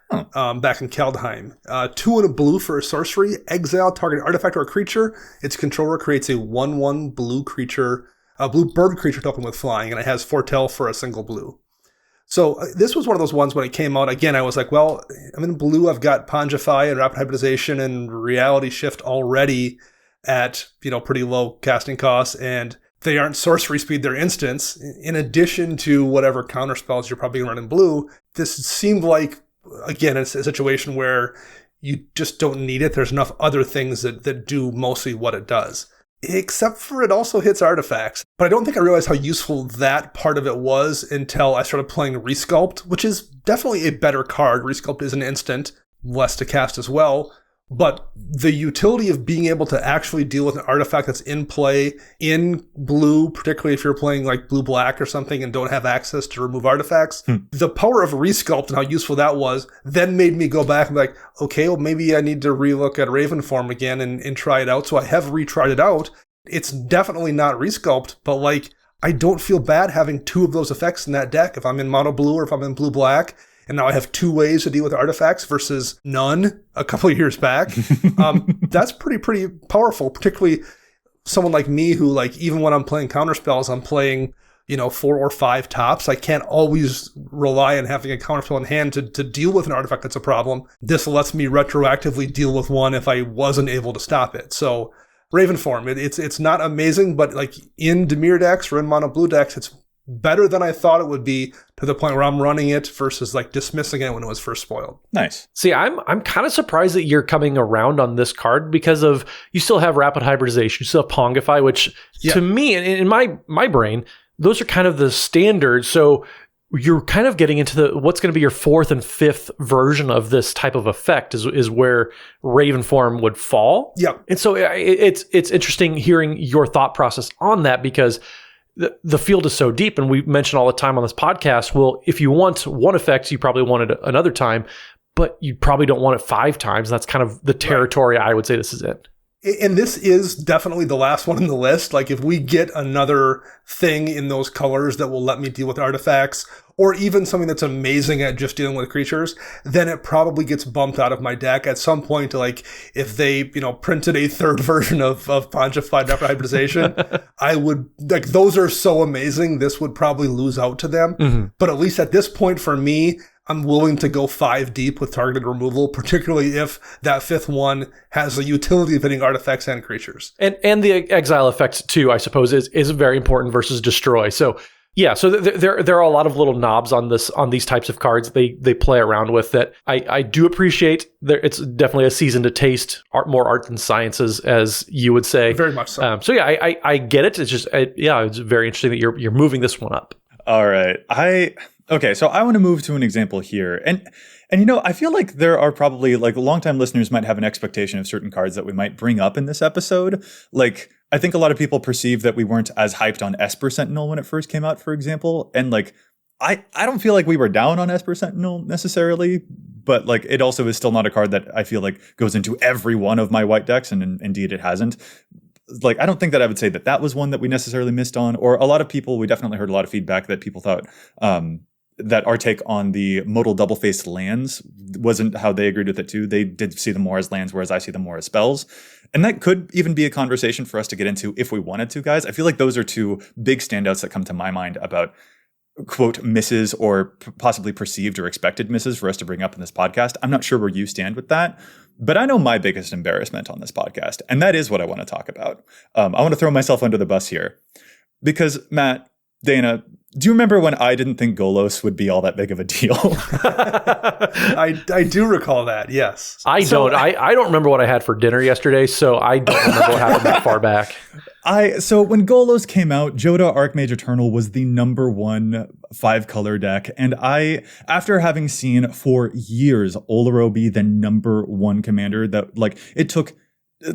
back in Kaldheim. 2 and a blue for a sorcery. Exile target artifact or creature. Its controller creates a 1/1 blue creature, a blue bird creature token with flying, and it has Foretell for a single blue. So this was one of those ones when it came out, again, I was like, well, I'm in blue, I've got Pongify and Rapid Hybridization and Reality Shift already at, pretty low casting costs, and they aren't sorcery speed, they're instants. In addition to whatever counter spells you're probably going to run in blue, this seemed like, again, it's a situation where you just don't need it. There's enough other things that do mostly what it does. Except for it also hits artifacts. But I don't think I realized how useful that part of it was until I started playing Resculpt, which is definitely a better card. Resculpt is an instant, less to cast as well. But the utility of being able to actually deal with an artifact that's in play in blue, particularly if you're playing like blue-black or something and don't have access to remove artifacts, the power of Resculpt and how useful that was then made me go back and be like, okay, well, maybe I need to relook at Raven Form again and try it out. So I have retried it out. It's definitely not Resculpt, but like, I don't feel bad having 2 of those effects in that deck if I'm in mono blue or if I'm in blue-black. And now I have 2 ways to deal with artifacts versus none a couple of years back. That's pretty powerful, particularly someone like me who, like, even when I'm playing counterspells, I'm playing, 4 or 5 tops. I can't always rely on having a counterspell in hand to deal with an artifact that's a problem. This lets me retroactively deal with one if I wasn't able to stop it. So Raven Form, it's not amazing, but like in Dimir decks or in mono blue decks, it's better than I thought it would be, to the point where I'm running it versus like dismissing it when it was first spoiled. Nice. See, I'm kind of surprised that you're coming around on this card because of, you still have Rapid Hybridization, you still have Pongify, which to me, in my brain, those are kind of the standards. So you're kind of getting into what's going to be your 4th and 5th version of this type of effect is where Raven Form would fall. Yeah. And so it's interesting hearing your thought process on that, because the field is so deep, and we mention all the time on this podcast, well, if you want one effect, you probably want it another time, but you probably don't want it 5 times. That's kind of the territory I would say this is in. And this is definitely the last one on the list. Like, if we get another thing in those colors that will let me deal with artifacts, or even something that's amazing at just dealing with creatures, then it probably gets bumped out of my deck at some point. Like, if they, printed a third version of Pontified Rapid Hybridization, I would, like, those are so amazing, this would probably lose out to them. Mm-hmm. But at least at this point for me, I'm willing to go 5 deep with targeted removal, particularly if that 5th one has the utility of hitting artifacts and creatures. And the exile effect too, I suppose, is very important versus destroy. So yeah, so there are a lot of little knobs on these types of cards they play around with that I do appreciate. It's definitely a season to taste more art than sciences, as you would say. Very much so. So yeah, I get it. It's just it's very interesting that you're moving this one up. All right, okay, so I want to move to an example here. And I feel like there are probably, like, longtime listeners might have an expectation of certain cards that we might bring up in this episode. Like, I think a lot of people perceive that we weren't as hyped on Esper Sentinel when it first came out, for example. And, like, I don't feel like we were down on Esper Sentinel necessarily, but, like, it also is still not a card that I feel like goes into every one of my white decks, and indeed it hasn't. Like, I don't think that I would say that was one that we necessarily missed on. Or a lot of people, we definitely heard a lot of feedback that people thought that our take on the modal double-faced lands wasn't how they agreed with it too. They did see them more as lands, whereas I see them more as spells. And that could even be a conversation for us to get into if we wanted to, guys. I feel like those are two big standouts that come to my mind about, quote, misses or possibly perceived or expected misses for us to bring up in this podcast. I'm not sure where you stand with that, but I know my biggest embarrassment on this podcast, and that is what I want to talk about. I want to throw myself under the bus here because, Matt, Dana, do you remember when I didn't think Golos would be all that big of a deal? I do recall that, yes. I don't remember what I had for dinner yesterday, so I don't remember what happened that far back. So when Golos came out, Jodah Archmage Eternal was the number 1 5-color deck. And after having seen for years Oloro be the number 1 commander, that, like, it took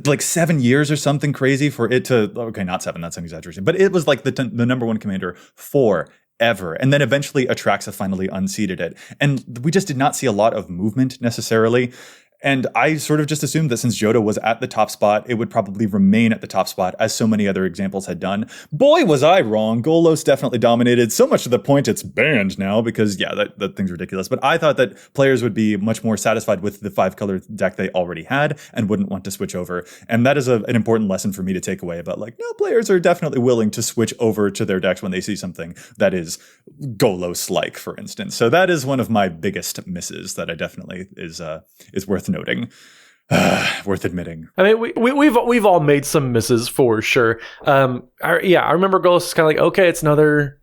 like 7 years or something crazy for it to, okay, not 7, that's an exaggeration, but it was like the number 1 commander forever. And then eventually Atraxa finally unseated it. And we just did not see a lot of movement necessarily. And I sort of just assumed that since Jodah was at the top spot, it would probably remain at the top spot, as so many other examples had done. Boy, was I wrong. Golos definitely dominated, so much to the point it's banned now because, yeah, that thing's ridiculous. But I thought that players would be much more satisfied with the 5-color deck they already had and wouldn't want to switch over. And that is an important lesson for me to take away about, like, no, players are definitely willing to switch over to their decks when they see something that is Golos-like, for instance. So that is one of my biggest misses that I definitely is worth noting. Worth admitting. I mean, we've all made some misses for sure. I remember Golos is kind of like, okay, it's another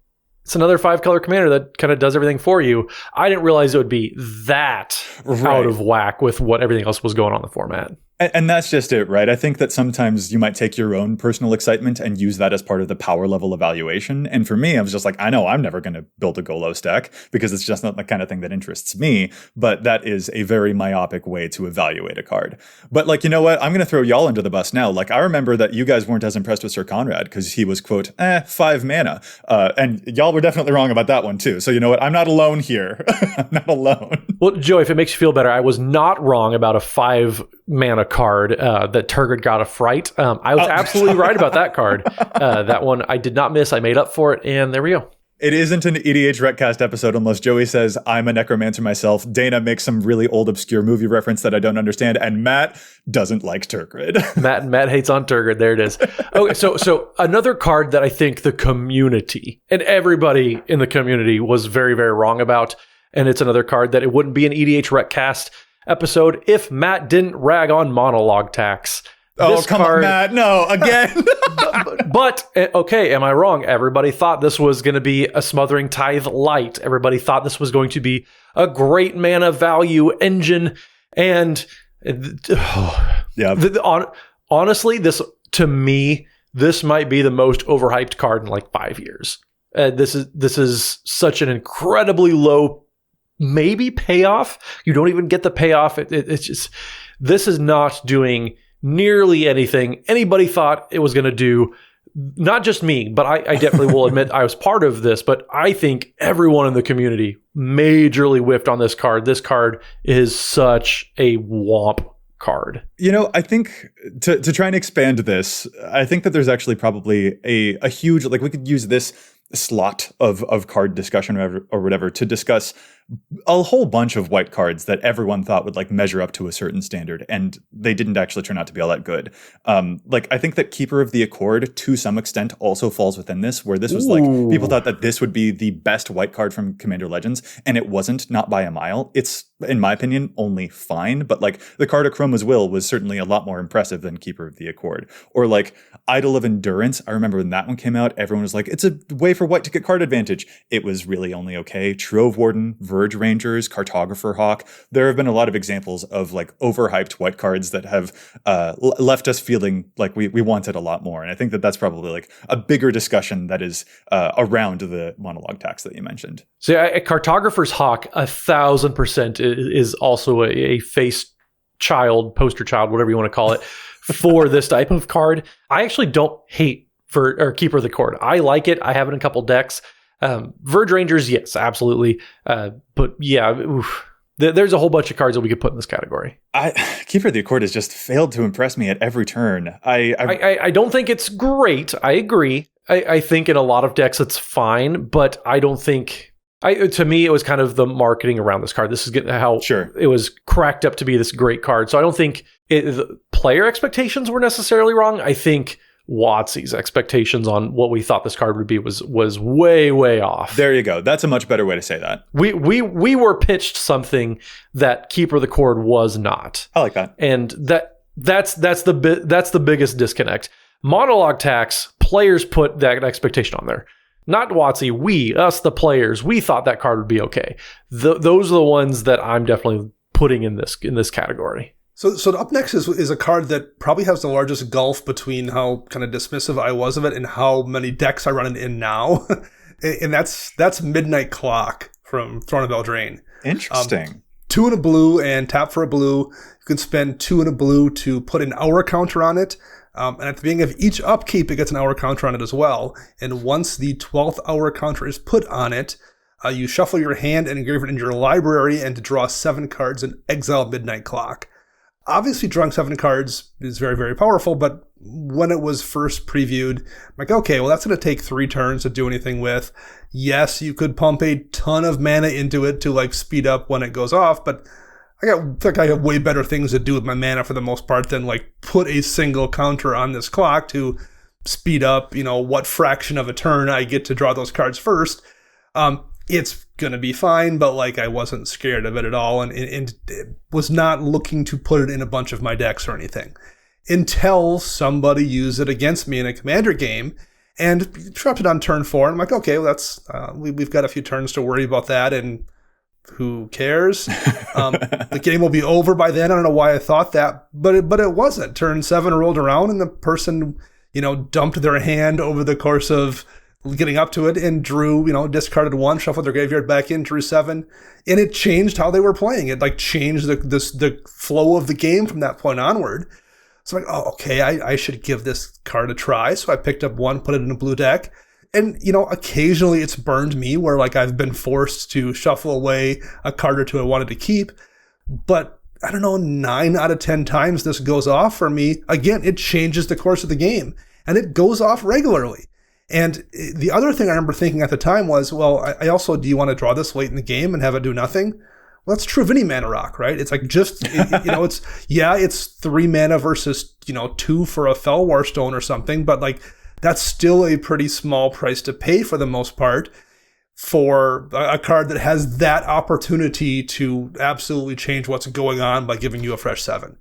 5-color commander that kind of does everything for you. I didn't realize it would be that out of whack with what everything else was going on in the format. And that's just it, right? I think that sometimes you might take your own personal excitement and use that as part of the power level evaluation. And for me, I was just like, I know I'm never going to build a Golos deck because it's just not the kind of thing that interests me. But that is a very myopic way to evaluate a card. But, like, you know what? I'm going to throw y'all under the bus now. Like, I remember that you guys weren't as impressed with Sir Conrad because he was, quote, 5 mana. And y'all were definitely wrong about that one too. So you know what? I'm not alone here. I'm not alone. Well, Joey, if it makes you feel better, I was not wrong about a 5 mana card that Turgid got a fright. I was absolutely right about that card. That one I did not miss. I made up for it, and there we go. It isn't an EDH Retcast episode unless Joey says, I'm a necromancer myself. Dana makes some really old obscure movie reference that I don't understand, and Matt doesn't like Turgid. Matt hates on Turgid. There it is. Okay, so another card that I think the community and everybody in the community was very, very wrong about, and it's another card that it wouldn't be an EDH Retcast episode if Matt didn't rag on Monologue Tax. Oh, come on, Matt. No, again. but, okay, am I wrong? Everybody thought this was going to be a Smothering Tithe light. Everybody thought this was going to be a great mana value engine. And honestly, this, to me, this might be the most overhyped card in like 5 years. This is such an incredibly low maybe payoff. You don't even get the payoff. It's just, this is not doing nearly anything anybody thought it was going to do. Not just me, but I definitely will admit I was part of this, but I think everyone in the community majorly whiffed on this card. This card is such a womp card? I think to try and expand this, I think that there's actually probably a huge, like, we could use this slot of card discussion or whatever to discuss a whole bunch of white cards that everyone thought would like measure up to a certain standard, and they didn't actually turn out to be all that good. Like, I think that Keeper of the Accord to some extent also falls within this, where this was like, people thought that this would be the best white card from Commander Legends, and it wasn't, not by a mile. It's, in my opinion, only fine, but like the card of Chroma's Will was certainly a lot more impressive than Keeper of the Accord. Or like Idol of Endurance, I remember when that one came out, everyone was like, it's a way for white to get card advantage. It was really only okay. Trove Warden, Verge Rangers, Cartographer Hawk. There have been a lot of examples of like overhyped white cards that have left us feeling like we wanted a lot more. And I think that that's probably like a bigger discussion that is around the monologue tax that you mentioned. So Cartographer's Hawk, 1,000% is also a face child, poster child, whatever you want to call it, for this type of card. I actually don't hate Keeper of the Accord. I like it. I have it in a couple decks. Verge Rangers, yes, absolutely. But yeah, there's a whole bunch of cards that we could put in this category. Keeper of the Accord has just failed to impress me at every turn. I don't think it's great. I agree. I think in a lot of decks it's fine, but I don't think... to me, it was kind of the marketing around this card. This is how it was cracked up to be this great card. So I don't think the player expectations were necessarily wrong. I think WotC's expectations on what we thought this card would be was way, way off. There you go. That's a much better way to say that. We were pitched something that Keeper of the Accord was not. I like that. And that's the biggest disconnect. Monologue tax, players put that expectation on there. Not WotC, us, the players, we thought that card would be okay. Those are the ones that I'm definitely putting in this category. So up next is a card that probably has the largest gulf between how kind of dismissive I was of it and how many decks I run in now. And that's Midnight Clock from Throne of Eldraine. Interesting. 2 and a blue and tap for a blue. You can spend 2 and a blue to put an hour counter on it. And at the beginning of each upkeep, it gets an hour counter on it as well. And once the 12th hour counter is put on it, you shuffle your hand and engrave it into your library and to draw 7 cards and exile Midnight Clock. Obviously, drawing 7 cards is very, very powerful, but when it was first previewed, I'm like, okay, well, that's going to take 3 turns to do anything with. Yes, you could pump a ton of mana into it to like speed up when it goes off, but I have way better things to do with my mana for the most part than like put a single counter on this clock to speed up, what fraction of a turn I get to draw those cards first. It's going to be fine, but like I wasn't scared of it at all and was not looking to put it in a bunch of my decks or anything until somebody used it against me in a Commander game and dropped it on turn 4. And I'm like, okay, well, that's we've got a few turns to worry about that, and who cares? The game will be over by then. I don't know why I thought that, but it wasn't. Turn 7 rolled around and the person, dumped their hand over the course of getting up to it and drew, discarded 1, shuffled their graveyard back in, drew 7, and it changed how they were playing. It like changed the flow of the game from that point onward. So I'm like, oh, okay, I should give this card a try. So I picked up 1, put it in a blue deck. And, occasionally it's burned me where like I've been forced to shuffle away a card or two I wanted to keep. But I don't know, 9 out of 10 times this goes off for me. Again, it changes the course of the game and it goes off regularly. And the other thing I remember thinking at the time was, well, I also, do you want to draw this late in the game and have it do nothing? Well, that's true of any mana rock, right? It's like it's 3 mana versus, 2 for a Fellwar Stone or something, but like, that's still a pretty small price to pay for the most part for a card that has that opportunity to absolutely change what's going on by giving you a fresh 7.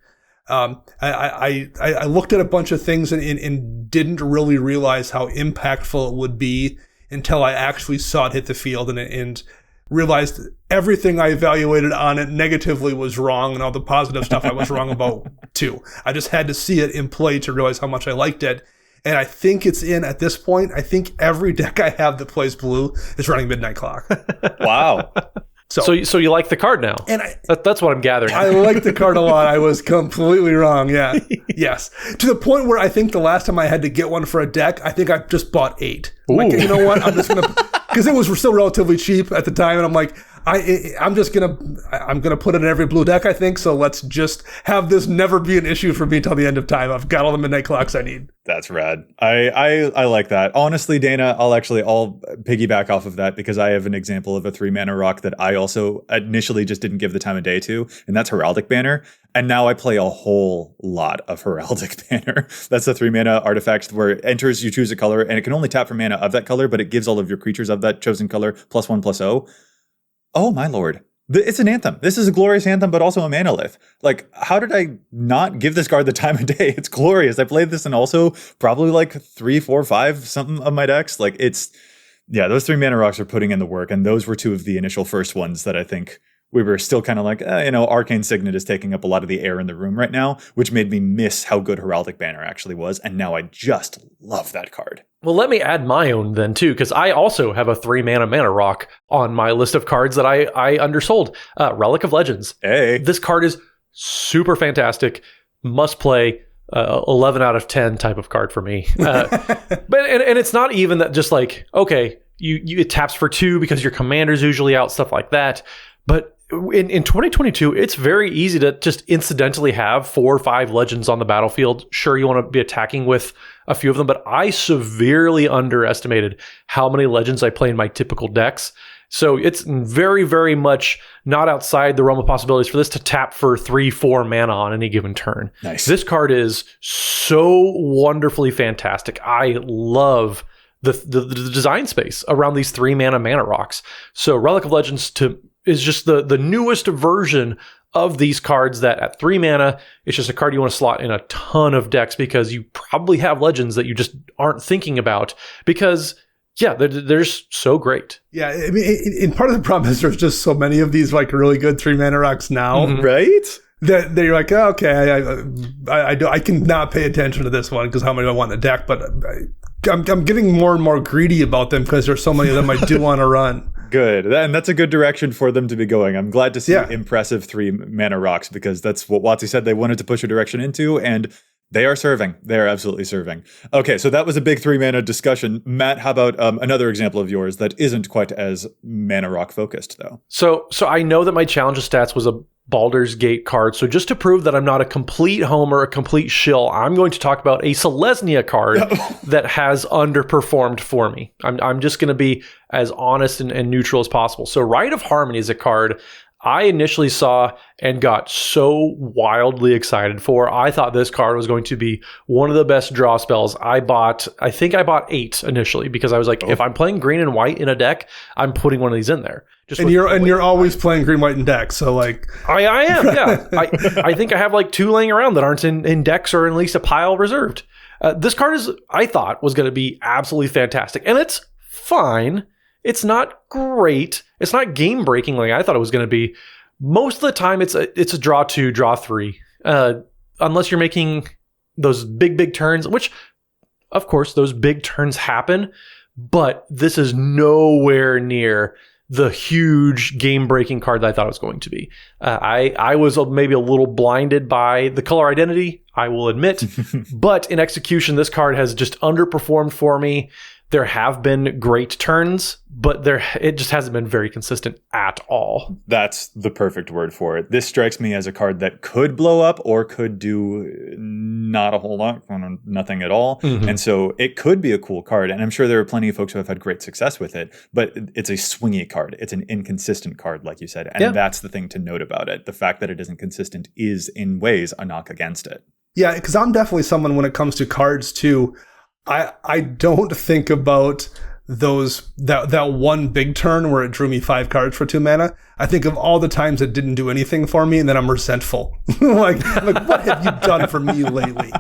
I looked at a bunch of things and didn't really realize how impactful it would be until I actually saw it hit the field and realized everything I evaluated on it negatively was wrong and all the positive stuff I was wrong about too. I just had to see it in play to realize how much I liked it. And I think at this point, I think every deck I have that plays blue is running Midnight Clock. Wow. So you like the card now? And that's what I'm gathering. I like the card a lot. I was completely wrong. Yeah. Yes. To the point where I think the last time I had to get one for a deck, I think I just bought 8. I'm like, you know what? I'm just going to... Because it was still relatively cheap at the time. And I'm like, I'm gonna put it in every blue deck, I think. So let's just have this never be an issue for me until the end of time. I've got all the midnight clocks I need. That's rad. I like that. Honestly, Dana, I'll piggyback off of that because I have an example of a 3-mana rock that I also initially just didn't give the time of day to, and that's Heraldic Banner. And now I play a whole lot of Heraldic Banner. That's the 3-mana artifact where it enters, you choose a color, and it can only tap for mana of that color, but it gives all of your creatures of that chosen color +1/+0. Oh my lord. It's an anthem. This is a glorious anthem, but also a manolith. Like, how did I not give this card the time of day? It's glorious. I played this in also probably like 3, 4, 5 something of my decks. Like, those 3-mana rocks are putting in the work, and those were two of the initial first ones that I think we were still kind of like, Arcane Signet is taking up a lot of the air in the room right now, which made me miss how good Heraldic Banner actually was, and now I just love that card. Well, let me add my own then too, because I also have a 3-mana mana rock on my list of cards that I undersold. Relic of Legends. Hey. This card is super fantastic. Must play. 11 out of 10 type of card for me. But it's not even that just like, okay, it taps for 2 because your commander's usually out, stuff like that. But in 2022, it's very easy to just incidentally have 4 or 5 legends on the battlefield. Sure, you want to be attacking with a few of them, but I severely underestimated how many legends I play in my typical decks. So it's very, very much not outside the realm of possibilities for this to tap for 3-4 mana on any given turn. Nice. This card is so wonderfully fantastic. I love the design space around these 3-mana mana rocks. So Relic of Legends is just the newest version of these cards that at 3 mana, it's just a card you want to slot in a ton of decks because you probably have legends that you just aren't thinking about because, yeah, they're just so great. Yeah, I mean, and part of the problem is there's just so many of these like really good 3-mana rocks now. Mm-hmm. Right? That you're like, oh, okay, I can not pay attention to this one because how many do I want in the deck? But I'm getting more and more greedy about them because there's so many of them I do want to run. Good. And that's a good direction for them to be going. I'm glad to see impressive 3-mana rocks because that's what WotC said they wanted to push a direction into, and they are serving. They are absolutely serving. Okay, so that was a big 3-mana discussion. Matt, how about another example of yours that isn't quite as mana rock focused, though? So I know that my challenge of stats was a Baldur's Gate card. So just to prove that I'm not a complete homer, a complete shill, I'm going to talk about a Selesnya card that has underperformed for me. I'm just going to be as honest and neutral as possible. So Rite of Harmony is a card I initially saw and got so wildly excited for. I thought this card was going to be one of the best draw spells. I think I bought 8 initially because I was like, if I'm playing green and white in a deck, I'm putting one of these in there. You're always playing green, white, and decks. So like I am, yeah. I think I have like 2 laying around that aren't in decks or at least a pile reserved. This card I thought was going to be absolutely fantastic, and it's fine. It's not great. It's not game breaking like I thought it was going to be. Most of the time, it's a draw 2, draw 3, unless you're making those big turns, which of course those big turns happen. But this is nowhere near the huge game-breaking card that I thought it was going to be. I was maybe a little blinded by the color identity, I will admit. But in execution, this card has just underperformed for me. There have been great turns, but it just hasn't been very consistent at all. That's the perfect word for it. This strikes me as a card that could blow up or could do not a whole lot, nothing at all. Mm-hmm. And so it could be a cool card. And I'm sure there are plenty of folks who have had great success with it, but it's a swingy card. It's an inconsistent card, like you said. And that's the thing to note about it. The fact that it isn't consistent is in ways a knock against it. Yeah, because I'm definitely someone when it comes to cards too, I don't think about that one big turn where it drew me 5 cards for 2 mana. I think of all the times it didn't do anything for me, and then I'm resentful. like what have you done for me lately?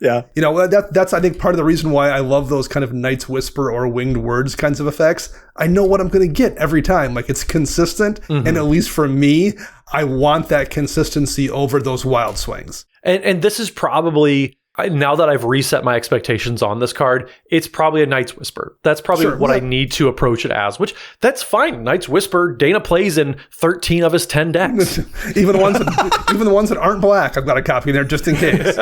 Yeah. You know, that's I think part of the reason why I love those kind of Night's Whisper or Winged Words kinds of effects. I know what I'm going to get every time. Like it's consistent, and at least for me, I want that consistency over those wild swings. And this is probably, now that I've reset my expectations on this card, it's probably a Night's Whisper. That's probably what I need to approach it as, which that's fine. Night's Whisper, Dana plays in 13 of his 10 decks. even the ones that aren't black, I've got a copy in there just in case.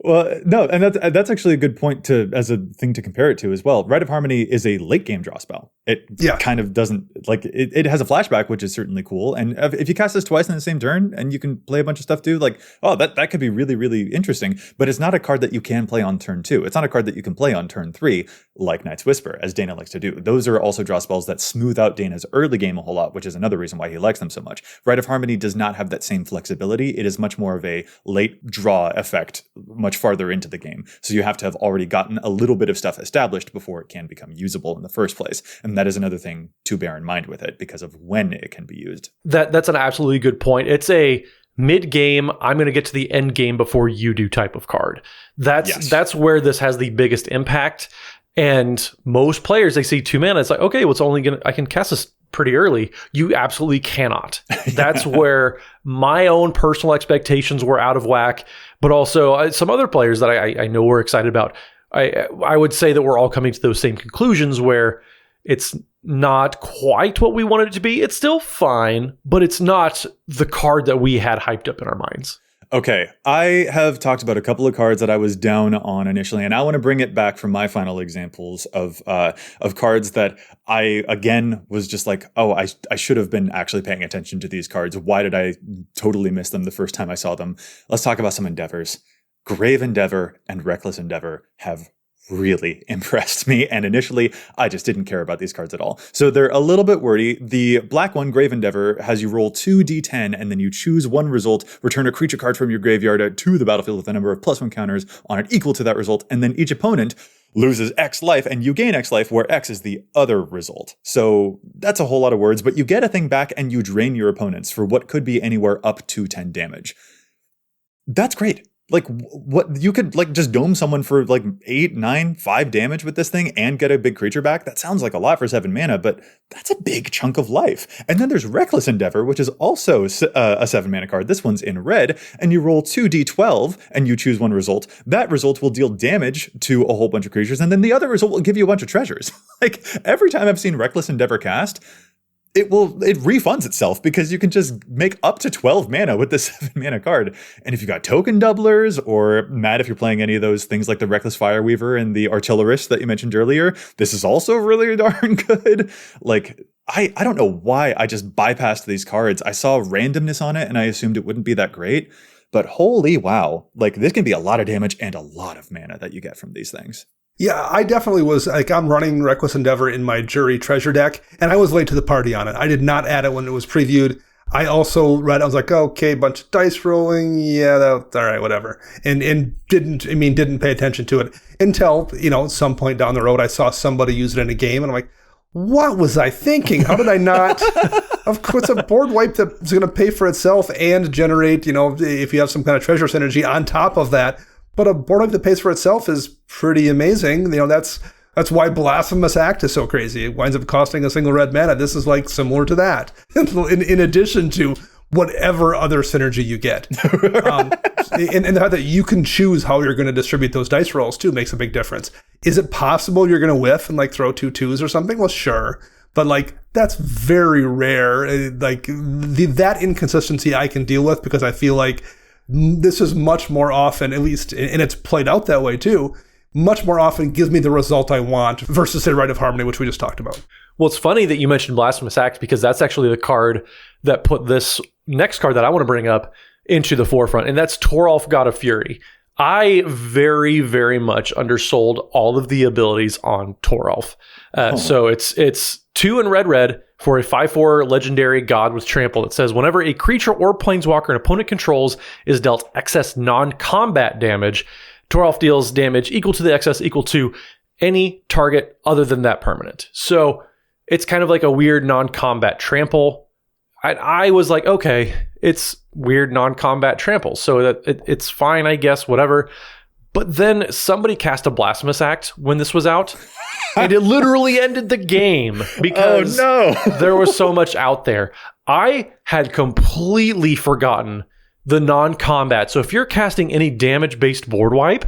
Well, no, and that's actually a good point to as a thing to compare it to as well. Rite of Harmony is a late game draw spell. It kind of doesn't like it has a flashback, which is certainly cool. And if you cast this twice in the same turn and you can play a bunch of stuff too, like that could be really, really interesting. But it's not a card that you can play on turn 2. It's not a card that you can play on turn 3, like Night's Whisper, as Dana likes to do. Those are also draw spells that smooth out Dana's early game a whole lot, which is another reason why he likes them so much. Rite of Harmony does not have that same flexibility. It is much more of a late draw effect, much farther into the game. So you have to have already gotten a little bit of stuff established before it can become usable in the first place. And that is another thing to bear in mind with it because of when it can be used. That's an absolutely good point. It's a mid-game, I'm going to get to the end game before you do type of card. That's where this has the biggest impact. And most players, they see 2 mana. It's like, okay, well, I can cast this pretty early. You absolutely cannot. That's where my own personal expectations were out of whack. But also some other players that I know we're excited about. I would say that we're all coming to those same conclusions where it's not quite what we wanted it to be. It's still fine, but it's not the card that we had hyped up in our minds. Okay, I have talked about a couple of cards that I was down on initially, and I want to bring it back from my final examples of cards that I, again, was just like, oh, I should have been actually paying attention to these cards. Why did I totally miss them the first time I saw them? Let's talk about some Endeavors. Grave Endeavor and Reckless Endeavor have really impressed me, and initially I just didn't care about these cards at all. So they're a little bit wordy. The black one, Grave Endeavor, has you roll 2d10 and then you choose one result, return a creature card from your graveyard to the battlefield with a number of +1 counters on it equal to that result, and then each opponent loses X life and you gain X life, where X is the other result. So that's a whole lot of words, but you get a thing back and you drain your opponents for what could be anywhere up to 10 damage. That's great. Like, what you could like just dome someone for like 8, 9, 5 damage with this thing and get a big creature back. That sounds like a lot for 7 mana, but that's a big chunk of life. And then there's Reckless Endeavor, which is also a 7 mana card. This one's in red, and you roll 2d12 and you choose one result. That result will deal damage to a whole bunch of creatures, and then the other result will give you a bunch of treasures. Like, every time I've seen Reckless Endeavor cast, it refunds itself because you can just make up to 12 mana with this 7 mana card. And if you got token doublers, or Matt, if you're playing any of those things like the Reckless Fireweaver and the Artillerist that you mentioned earlier, this is also really darn good. Like, I don't know why I just bypassed these cards. I saw randomness on it and I assumed it wouldn't be that great. But holy wow, like this can be a lot of damage and a lot of mana that you get from these things. Yeah, I definitely was, like, I'm running Reckless Endeavor in my Jury Treasure deck, and I was late to the party on it. I did not add it when it was previewed. I also read, I was like, okay, bunch of dice rolling, yeah, that's all right, whatever. And didn't pay attention to it until, at some point down the road, I saw somebody use it in a game, and I'm like, what was I thinking? How did I not? Of course, a board wipe that's going to pay for itself and generate, if you have some kind of treasure synergy on top of that. But a board wipe that pays for itself is pretty amazing. That's why Blasphemous Act is so crazy. It winds up costing a single red mana. This is like similar to that, in addition to whatever other synergy you get. And the fact that you can choose how you're going to distribute those dice rolls too makes a big difference. Is it possible you're going to whiff and like throw 2 2s or something? Well, sure. But like that's very rare. Like that inconsistency I can deal with because I feel like this is much more often, at least, and it's played out that way too, much more often gives me the result I want versus, say, Rite of Harmony, which we just talked about. Well, it's funny that you mentioned Blasphemous Act because that's actually the card that put this next card that I want to bring up into the forefront, and that's Toralf, God of Fury. I very, very much undersold all of the abilities on Toralf. So it's 2 in red for a 5/4 legendary god with trample. It says whenever a creature or planeswalker an opponent controls is dealt excess non-combat damage, Toralf deals damage equal to the excess equal to any target other than that permanent. So it's kind of like a weird non-combat trample. I was like, okay, it's weird non-combat trample, so that it's fine, I guess, whatever. But then somebody cast a Blasphemous Act when this was out, and it literally ended the game because there was so much out there. I had completely forgotten the non-combat. So if you're casting any damage-based board wipe,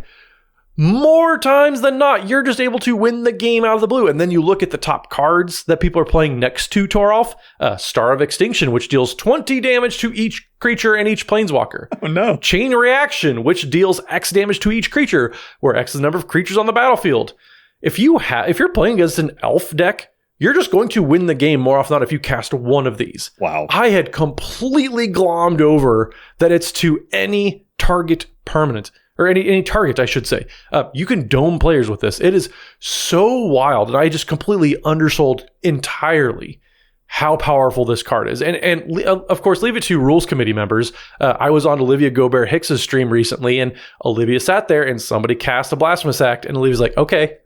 more times than not, you're just able to win the game out of the blue. And then you look at the top cards that people are playing next to Toralf, Star of Extinction, which deals 20 damage to each creature and each planeswalker. Oh no. Chain Reaction, which deals X damage to each creature, where X is the number of creatures on the battlefield. If you're playing against an elf deck, you're just going to win the game more often than not if you cast one of these. Wow. I had completely glommed over that it's to any target permanent, or any target, I should say. You can dome players with this. It is so wild, and I just completely undersold entirely how powerful this card is. And of course, leave it to rules committee members. I was on Olivia Gobert Hicks's stream recently, and Olivia sat there, and somebody cast a Blasphemous Act, and Olivia's like, okay,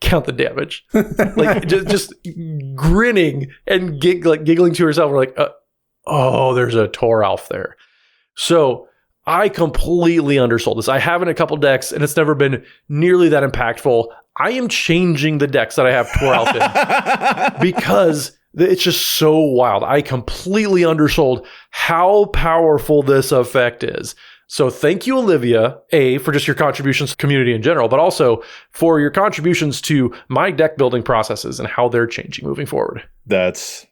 count the damage. Like, just grinning and giggling to herself. We're like, oh, there's a Toralf there. So I completely undersold this. I have in a couple decks, and it's never been nearly that impactful. I am changing the decks that I have Toralf in because it's just so wild. I completely undersold how powerful this effect is. So thank you, Olivia, for just your contributions to the community in general, but also for your contributions to my deck building processes and how they're changing moving forward. That's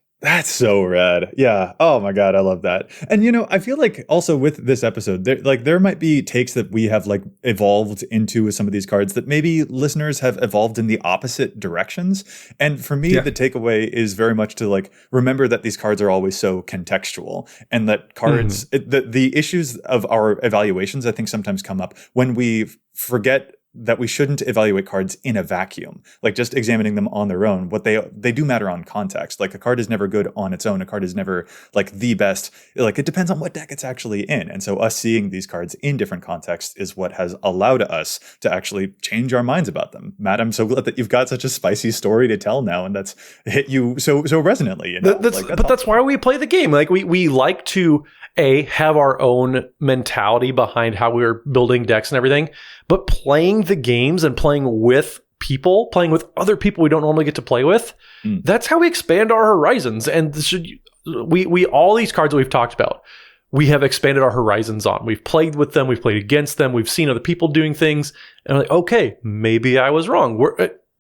so rad. Yeah. Oh my God. I love that. And, I feel like also with this episode, there might be takes that we have like evolved into with some of these cards that maybe listeners have evolved in the opposite directions. And for me, the takeaway is very much to like, remember that these cards are always so contextual, and that cards, the issues of our evaluations, I think sometimes come up when we forget that we shouldn't evaluate cards in a vacuum, like just examining them on their own. What they do matter on context. Like a card is never good on its own. A card is never like the best. Like it depends on what deck it's actually in. And so us seeing these cards in different contexts is what has allowed us to actually change our minds about them. Matt, I'm so glad that you've got such a spicy story to tell now, and that's hit you so resonantly. That's why we play the game. Like we like to have our own mentality behind how we're building decks and everything, but playing the games and playing with other people we don't normally get to play with, that's how we expand our horizons. And we all these cards that we've talked about, we have expanded our horizons on. We've played with them, we've played against them, we've seen other people doing things, and we're like, okay, maybe I was wrong.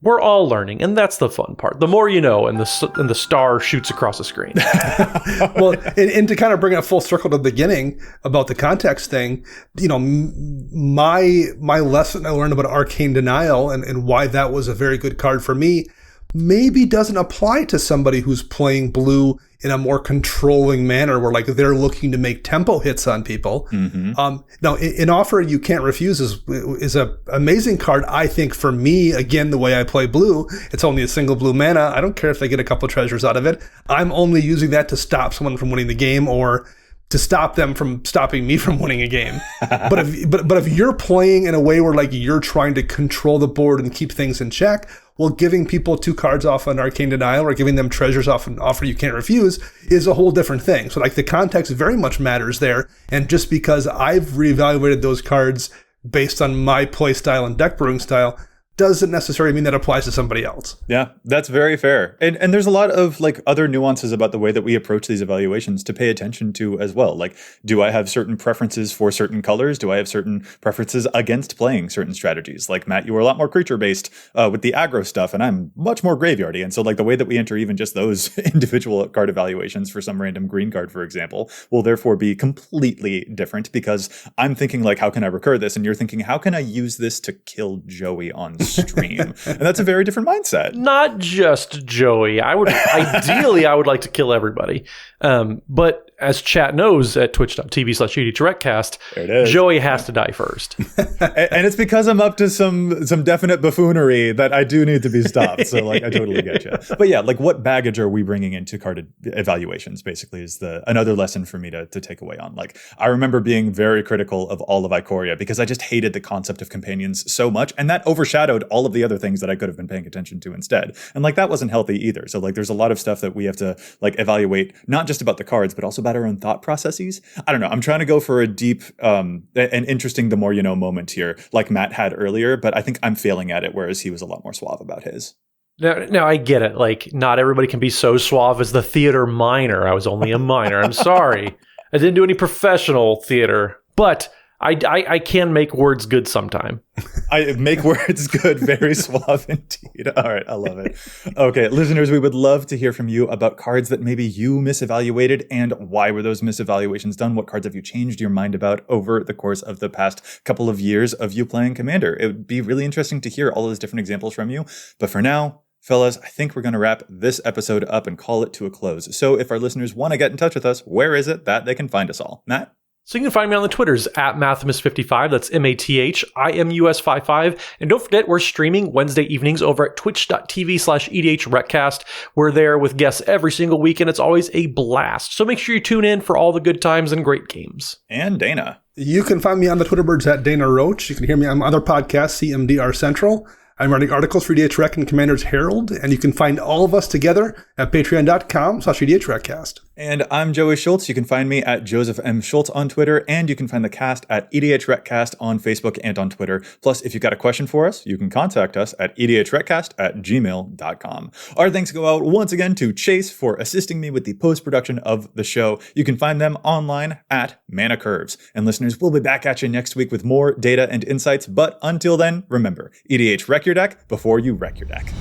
We're all learning, and that's the fun part. The more you know, and the star shoots across the screen. Well, and to kind of bring it full circle to the beginning about the context thing, my lesson I learned about Arcane Denial and why that was a very good card for me maybe doesn't apply to somebody who's playing blue in a more controlling manner, where like they're looking to make tempo hits on people. Now, in Offer You Can't Refuse is a amazing card. I think for me, again, the way I play blue, it's only a single blue mana. I don't care if they get a couple treasures out of it. I'm only using that to stop someone from winning the game, or to stop them from stopping me from winning a game. But if you're playing in a way where like you're trying to control the board and keep things in check, well, giving people 2 cards off on Arcane Denial or giving them treasures off an Offer You Can't Refuse is a whole different thing. So like the context very much matters there. And just because I've reevaluated those cards based on my play style and deck brewing style doesn't necessarily mean that applies to somebody else. Yeah, that's very fair. And there's a lot of like other nuances about the way that we approach these evaluations to pay attention to as well. Like, do I have certain preferences for certain colors? Do I have certain preferences against playing certain strategies? Like Matt, you were a lot more creature based with the aggro stuff, and I'm much more graveyardy. And so like the way that we enter even just those individual card evaluations for some random green card, for example, will therefore be completely different, because I'm thinking like, how can I recur this? And you're thinking, how can I use this to kill Joey on stream? And that's a very different mindset. Not just Joey. I would like to kill everybody. But as chat knows at twitch.tv/GDTourette, there it is. Joey has to die first. And it's because I'm up to some definite buffoonery that I do need to be stopped. So like, I totally get you. But yeah, like what baggage are we bringing into card evaluations basically is another lesson for me to take away on. Like, I remember being very critical of all of Ikoria because I just hated the concept of companions so much. And that overshadowed all of the other things that I could have been paying attention to instead. And like, that wasn't healthy either. So like, there's a lot of stuff that we have to like evaluate, not just about the cards, but also about our own thought processes. I don't know. I'm trying to go for a deep and interesting the more you know moment here, like Matt had earlier, but I think I'm failing at it, whereas he was a lot more suave about his. Now I get it. Like, not everybody can be so suave as the theater minor. I was only a minor. I'm sorry. I didn't do any professional theater, but I can make words good sometime. I make words good, very suave indeed. All right, I love it. Okay, listeners, we would love to hear from you about cards that maybe you misevaluated and why were those misevaluations done? What cards have you changed your mind about over the course of the past couple of years of you playing Commander? It would be really interesting to hear all those different examples from you. But for now, fellas, I think we're going to wrap this episode up and call it to a close. So if our listeners want to get in touch with us, where is it that they can find us all? Matt? So you can find me on the Twitters at Mathimus55. That's MATHIMUS55. And don't forget, we're streaming Wednesday evenings over at twitch.tv/EDHRECast. We're there with guests every single week, and it's always a blast. So make sure you tune in for all the good times and great games. And Dana. You can find me on the Twitter birds at Dana Roach. You can hear me on other podcasts, CMDR Central. I'm writing articles for EDH Rec and Commander's Herald, and you can find all of us together at patreon.com/EDHRECast. And I'm Joey Schultz. You can find me at Joseph M. Schultz on Twitter, and you can find the cast at EDHRECast on Facebook and on Twitter. Plus, if you've got a question for us, you can contact us at EDHRECast@gmail.com. Our thanks go out once again to Chase for assisting me with the post-production of the show. You can find them online at Mana Curves. And listeners, we'll be back at you next week with more data and insights. But until then, remember, EDH Rec your deck before you wreck your deck.